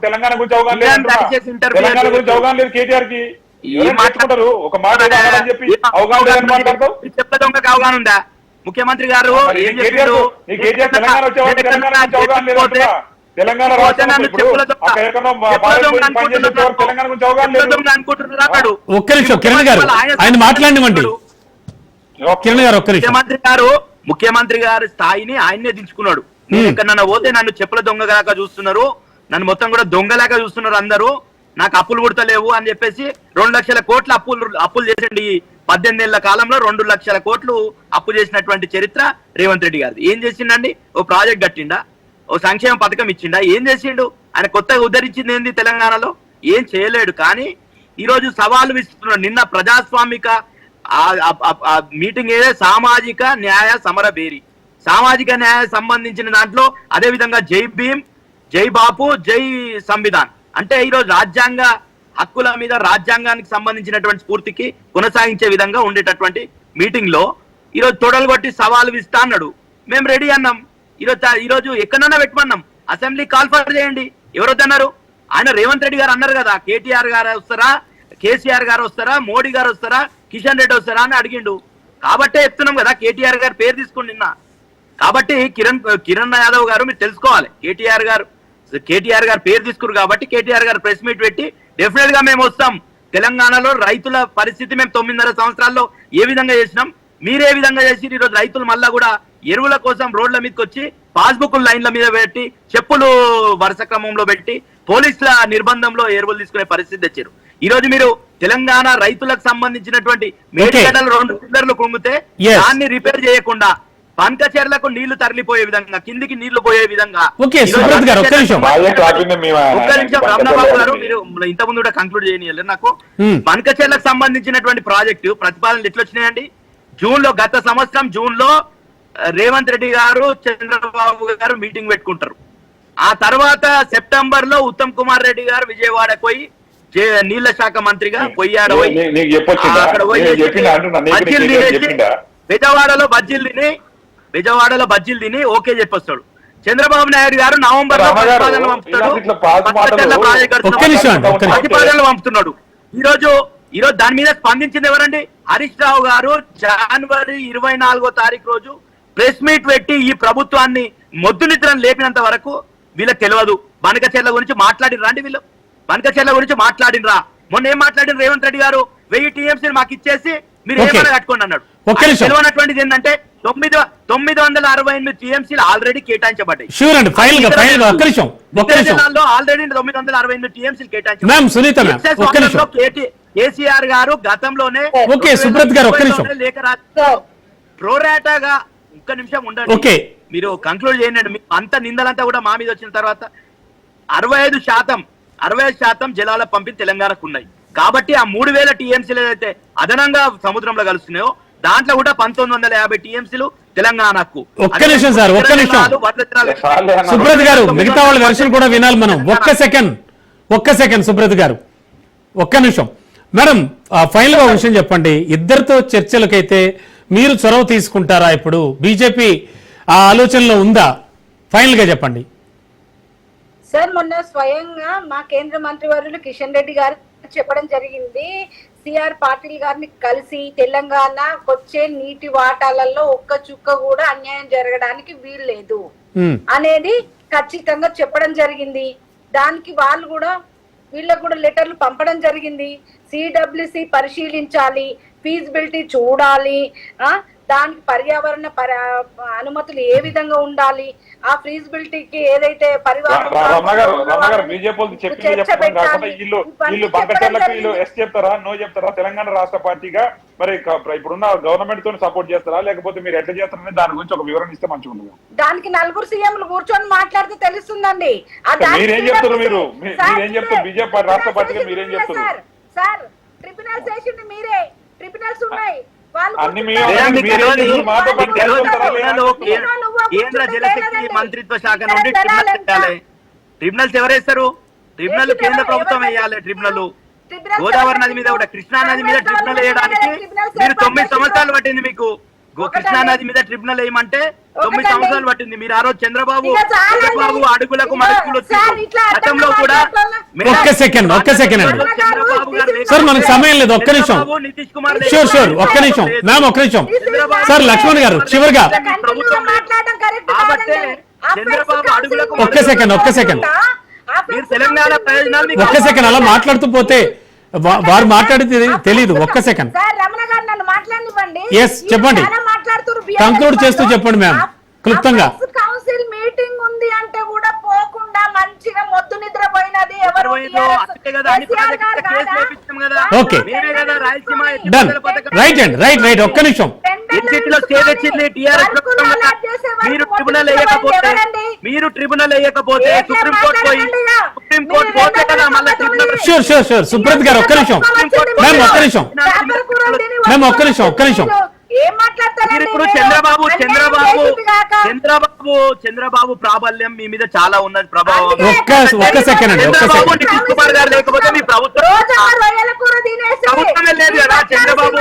తెలంగాణ గురించి అవగాహన లేదు కేటీఆర్ కి. చెప్ప దొంగకి అవగాహన ఉందా? ముఖ్యమంత్రి గారు తెలంగాణ ఒక్క నిమిషం కిరణ్ గారు, ఆయన మాట్లాడివ్వండి. ముఖ్యమంత్రి గారి స్థాయిని ఆయన్నే దించుకున్నాడు. నేను ఎక్కడన్నా పోతే నన్ను చెప్పుల దొంగలాగా చూస్తున్నారు, నన్ను మొత్తం కూడా దొంగలాగా చూస్తున్నారు అందరూ, నాకు అప్పులు పుడతలేవు అని చెప్పేసి 2 లక్షల కోట్ల అప్పులు చేసిండి. 18 ఏళ్ల కాలంలో 2 లక్షల కోట్లు అప్పు చేసినటువంటి చరిత్ర రేవంత్ రెడ్డి గారిది. ఏం చేసిండండి? ఓ ప్రాజెక్ట్ కట్టిండా, ఓ సంక్షేమ పథకం ఇచ్చిండా, ఏం చేసిండు? ఆయన కొత్తగా ఉద్ధరించింది ఏంది తెలంగాణలో? ఏం చేయలేడు. కానీ ఈ రోజు సవాలు విస్తున్నాడు. నిన్న ప్రజాస్వామిక మీటింగ్ ఏదే సామాజిక న్యాయ సమర బేరి, సామాజిక న్యాయ సంబంధించిన దాంట్లో అదే విధంగా జై భీమ్, జై బాపు, జై సంవిధాన్ అంటే ఈరోజు రాజ్యాంగ హక్కుల మీద రాజ్యాంగానికి సంబంధించినటువంటి స్ఫూర్తికి కొనసాగించే విధంగా ఉండేటటువంటి మీటింగ్ లో ఈరోజు తొడలు కొట్టి సవాలు ఇస్తా అన్నాడు. మేము రెడీ అన్నాం. ఈరోజు ఎక్కడన్నా పెట్టమన్నాం, అసెంబ్లీ కాల్ఫర్ చేయండి. ఎవరొద్దన్నారు? ఆయన రేవంత్ రెడ్డి గారు అన్నారు కదా, కేటీఆర్ గారు వస్తారా, కేసీఆర్ గారు వస్తారా, మోడీ గారు వస్తారా, కిషన్ రెడ్డి వస్తారా అని అడిగిండు. కాబట్టే చెప్తున్నాం కదా, కేటీఆర్ గారు పేరు తీసుకుని నిన్న. కాబట్టి కిరణ్ యాదవ్ గారు మీరు తెలుసుకోవాలి, కేటీఆర్ గారు పేరు తీసుకురు కాబట్టి కేటీఆర్ గారు ప్రెస్ మీట్ పెట్టి డెఫినెట్ గా మేము వస్తాం. తెలంగాణలో రైతుల పరిస్థితి మేము 9.5 సంవత్సరాల్లో ఏ విధంగా చేసినాం, మీరే విధంగా చేసి ఈరోజు రైతులు మళ్ళా కూడా ఎరువుల కోసం రోడ్ల మీదకి వచ్చి పాస్బుక్ లైన్ల మీద పెట్టి చెప్పులు వరుస క్రమంలో పెట్టి పోలీసుల నిర్బంధంలో ఎరువులు తీసుకునే పరిస్థితి తెచ్చారు. ఈ రోజు మీరు తెలంగాణ రైతులకు సంబంధించినటువంటి మేడిగడ్డలు 2 పిల్లర్లు కుంగితే దాన్ని రిపేర్ చేయకుండా పంకచెర్లకు నీళ్లు తరలిపోయే విధంగా, కిందికి నీళ్లు పోయే విధంగా. ఒక్క నిమిషం రమణబాబు గారు, మీరు ఇంతకుముందు కూడా కంక్లూడ్ చేయనియలేదు నాకు. పంకచెర్లకు సంబంధించినటువంటి ప్రాజెక్టు ప్రతిపాదనలు ఎట్లా వచ్చినాయండి? గత సంవత్సరం జూన్ లో రేవంత్ రెడ్డి గారు చంద్రబాబు గారు మీటింగ్ పెట్టుకుంటారు. ఆ తర్వాత సెప్టెంబర్ లో ఉత్తమ్ కుమార్ రెడ్డి గారు విజయవాడకు పోయి నీళ్ల శాఖ మంత్రిగా పోయాడు. అక్కడ పోయి బెజవాడలో బజ్జీలు తిని ఓకే చెప్పొస్తాడు. చంద్రబాబు నాయుడు గారు నవంబర్ లో ప్రతిపాదనలు పంపుతున్నాడు. ఈ రోజు దాని మీద స్పందించింది ఎవరండి? హరీష్ రావు గారు జనవరి 24వ తారీఖు రోజు ప్రెస్ మీట్ పెట్టి ఈ ప్రభుత్వాన్ని మొద్దు నిద్రను లేపినంత వరకు వీళ్ళకి తెలియదు. బనకచెర్ల గురించి మాట్లాడినరా అండి? వీళ్ళు బనకచెర్ల గురించి మాట్లాడినరా? మొన్న ఏం మాట్లాడిన రేవంత్ రెడ్డి గారు 1000 టీఎంసీలు మాకు ఇచ్చేసి మీరు ఏమైనా కట్టుకోండి అన్నాడు. తెలియనటువంటిది ఏంటంటే 968 టీఎంసీలు ఆల్రెడీ కేటాయించబడ్డాయి. ఆల్రెడీ 968 టీఎంసీలు కేటాయించారు. కేసీఆర్ గారు గతంలోనే లేఖ ప్రోరాటాగా ఒక్క నిమిషం ఉండండి, మీరు కంక్లూడ్ చేయండి. అంత నిందలంతా కూడా మా మీద వచ్చిన తర్వాత 65% జలాల పంపిణీ తెలంగాణకు ఉన్నాయి. కాబట్టి ఆ 3000 టీఎంసీలు ఏదైతే అదనంగా సముద్రంలో కలుస్తున్నాయో దాంట్లో కూడా 1950 టీఎంసీలు తెలంగాణకు. ఒక్క నిమిషం సార్, ఒక్క నిమిషం సుబ్రత్ గారు, మిగతా వాళ్ళ వెర్షన్ కూడా వినాలి మనం. ఒక్క సెకండ్ సుబ్రత్ గారు, ఒక్క నిమిషం. మేడం, ఫైనల్ గా విషయం చెప్పండి. ఇద్దరితో చర్చలకైతే మీరు చొరవ తీసుకుంటారా? ఇప్పుడు బీజేపీ ఆ ఆలోచనలో ఉందా? ఫైనల్ గా చెప్పండి సార్. మొన్న స్వయంగా మా కేంద్ర మంత్రివర్యులు కిషన్ రెడ్డి గారు చెప్పడం జరిగింది, సిఆర్ పాటిల్ గారిని కలిసి తెలంగాణకు వచ్చే నీటి వాటాలలో ఒక్క చుక్క కూడా అన్యాయం జరగడానికి వీల్లేదు అనేది ఖచ్చితంగా చెప్పడం జరిగింది. దానికి వాళ్ళు కూడా వీళ్ళకు కూడా లెటర్లు పంపడం జరిగింది. సిడబ్ల్యూసి పరిశీలించాలి, ఫీజిబిలిటీ చూడాలి, దానికి పర్యావరణ అనుమతులు ఏ విధంగా ఉండాలి, ఆ ఫీజిబిలిటీకి ఏదైతే తెలంగాణ రాష్ట్ర పార్టీగా మరి ఇప్పుడున్న గవర్నమెంట్ తో సపోర్ట్ చేస్తారా, లేకపోతే మీరు ఎట్లా చేస్తారని దాని గురించి ఒక వివరణ ఇస్తే మంచిగా ఉంటుంది. దానికి 4 సీఎంలు కూర్చొని మాట్లాడితే తెలుస్తుందండి. మీరేం చెప్తారు? మీరేం చెప్తారు? బీజేపీ రాష్ట్ర పార్టీగా మీరేం చెప్తారు? సార్ ట్రిబ్యునల్స్ వేసింది మీరే, ట్రిబ్యునల్స్ ఉన్నాయి. కేంద్ర జలశక్తి మంత్రిత్వ శాఖ నుండి ట్రిబ్యునల్స్ ఎవరేస్తారు? ట్రిబ్యునల్ కేంద్ర ప్రభుత్వం వేయాలి. ట్రిబ్యునల్ గోదావరి నది మీద కూడా, కృష్ణా నది మీద ట్రిబ్యునల్ వేయడానికి మీరు 9 సంవత్సరాలు పట్టింది. మీకు కృష్ణా నది మీద ట్రిబ్యునల్ వేయమంటే 9 సంవత్సరాలు పట్టింది. మీరు ఆ రోజు చంద్రబాబు అడుగులకు మడుగులు గతంలో కూడా. ఒక్క సెకండ్ సార్, మనకు సమయం లేదు. ఒక్క నిమిషం, షూర్ ఒక్క నిమిషం మ్యామ్, ఒక్క నిమిషం సార్. లక్ష్మణ్ గారు చివరిగా ఒక్క సెకండ్ అలా మాట్లాడుతూ పోతే వారు మాట్లాడితే తెలీదు. ఒక్క సెకండ్ చెప్పండి, కంక్లూడ్ చేస్తూ చెప్పండి మ్యామ్ క్లుప్తంగా. కౌన్సిల్ మీటింగ్ ఉంది అంటే కూడా పోకుండా మంచిగా మొద్దు నిద్రపోయినది ఎవరు? Okay done, right. ఒక్క నిమిషం. మీరు ట్రిబ్యునల్ వేయకపోతే సుప్రీంకోర్టు షూర్ సుబ్రత్ గారు ఒక్క నిమిషం మ్యామ్, ఒక్క నిమిషం ఏం మాట్లాడతారండి మీరు ఇప్పుడు మీరు? చంద్రబాబు అన్యాయం చంద్రబాబు చేసింది కాక. చంద్రబాబు చంద్రబాబు ప్రాబల్యం మీ మీద చాలా ఉన్నది ప్రభావం. ఒక్క సెకండ్ అండి, ఒక్క చంద్రబాబు సెకండ్. నితీష్ కుమార్ గారు లేకపోతే మీ ప్రభుత్వం రోజంతా రొయ్యల కూర తినేసి ప్రభుత్వమే లేదు కదా, చంద్రబాబు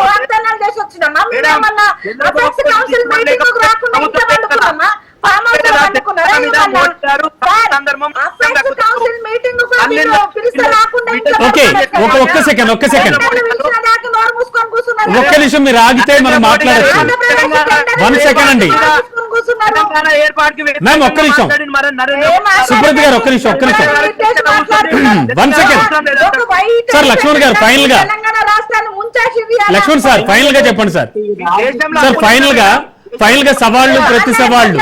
వాగ్దానాలు చేసి వచ్చినామా? మేడం, మేమేమన్నా Chandrababu apex council Nitish meeting కు రాకుండా ఇంట్లో ప్రభుత్వం వండుకున్నామా? ఫామ్ హౌస్ లో వండుకున్నారా? మీద ఏమన్నా? మోటారు సార్, సందర్భం అపెక్స్ కౌన్సిల్ మీటింగ్ కు కూడా మీరు పిలిస్తే రాకుండా ఇంట్లో ఓకే, వండుకున్నారా? ఒక్క సెకండ్, ఒక్క సెకండ్. టెండర్లు పిలిచిన దాకా నోరు మూసుకొని కూర్చున్నారు. ఒక్క నిమిషం మీరు ఆగితే మనం మాట్లాడచ్చు. ఆంధ్రప్రదేశ్ టెండర్లు 1 సెకండ్ అండి. నోరు మూసుకొని కూర్చున్నారు. తెలంగాణ ఏర్పాటుకి మ్యామ్, ఒక్క నిమిషం. సుబ్రత్ గారు, ఒక్క నిమిషం, ఒక్క నిమిషం. 1 సెకండ్. సార్, లక్ష్మణ్ గారు, ఫైనల్ గా. తెలంగాణ రాష్ట్రాన్ని ముంచేసింది అలా. లక్ష్మణ్ సార్, ఫైనల్ గా చెప్పండి సార్. సార్, ఫైనల్ గా సవాళ్ళు, ప్రతి సవాళ్ళు.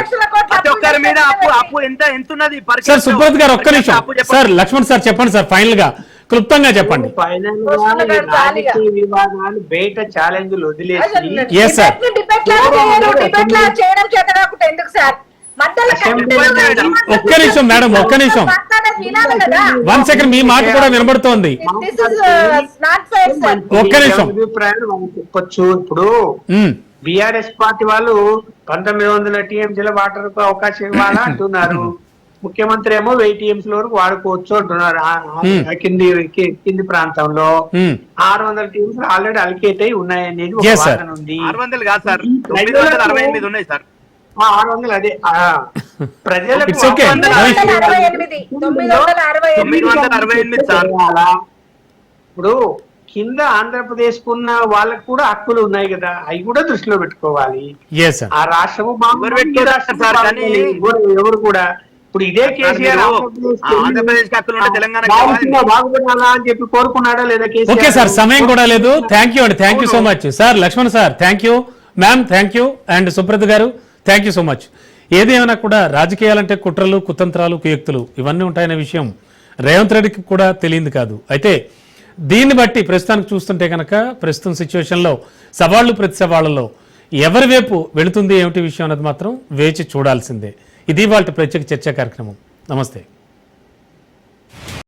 ప్రతి ఒక్కరి మీద అప్పు ఎంత ఉన్నది సార్, సుబ్రత్ గారు, ఒక్క నిమిషం. సార్, లక్ష్మణ్ సార్, చెప్పండి సార్, ఫైనల్ గా క్లుప్తంగా చెప్పండి. ఫైనల్ గా ఈ రాజకీయ వివాదాలు బయట ఛాలెంజ్లు వదిలేసి Yes, sir. డిబేట్ లా చేయడం చేత కాకుండా ఎందుకు సార్? మధ్యలో ఒక్క నిమిషం మేడం, ఒక్క నిమిషం. వినాలి కదా. 1 సెకండ్, మీ మాట కూడా వినబడుతోంది. This is not fair, sir. ఒక్క నిమిషం. అభిప్రాయాలు మనం చెప్పొచ్చు. ఇప్పుడు ఉమ్, బిఆర్ఎస్ పార్టీ వాళ్ళు 1900 టీఎంసీల వాటర్ కు అవకాశం ఇవ్వాలా అంటున్నారు. ముఖ్యమంత్రి ఏమో 1000 టీఎంసీ వరకు వాడుకోవచ్చు అంటున్నారు. కింది ప్రాంతంలో ఉమ్. 600 టీఎంసీ ఆల్రెడీ అలికేట్ అయి ఉన్నాయనేది ఒక Yes, sir. వాదన ఉంది. 600 కాదు సార్, 968 ఉన్నాయి సార్. 600 అదే ప్రజలకు It's okay. 968. 968 సార్. ఇప్పుడు కింద ఆంధ్రప్రదేశ్ కున్న వాళ్ళకు కూడా హక్కులు ఉన్నాయి కదా, అవి కూడా దృష్టిలో పెట్టుకోవాలి. yes sir. ఆ రాష్ట్రము బాగుండాలి, ఈ పెట్టుకోవాలి రాష్ట్రము సార్, బాగుండాలి. కానీ ఎవరు కూడా ఇప్పుడు ఇదే కేసీఆర్ ఆంధ్రప్రదేశ్ హక్కులు ఉంటే తెలంగాణ బాగుపడాలా అని చెప్పి కోరుకున్నాడా లేదా ఓకే కేసీఆర్? సార్, సమయం కూడా లేదు. థ్యాంక్ యూ అండి, thank you so much. Sir, Laxman sir, thank you. Ma'am, thank you. And Subrat garu, thank you so much. ఏదేమైనా కూడా రాజకీయాలంటే కుట్రలు, కుతంత్రాలు, కుయుక్తులు ఇవన్నీ ఉంటాయనే విషయం రేవంత్ రెడ్డికి కూడా తెలియదు కాదు. అయితే దీన్ని బట్టి ప్రస్తుతానికి చూస్తుంటే కనుక ప్రస్తుతం సిచ్యువేషన్లో సవాళ్లు ప్రతి సవాళ్లలో ఎవరి వైపు వెళుతుంది ఏమిటి విషయం అన్నది మాత్రం వేచి చూడాల్సిందే. ఇది వాళ్ళ ప్రత్యేక చర్చా కార్యక్రమం. నమస్తే.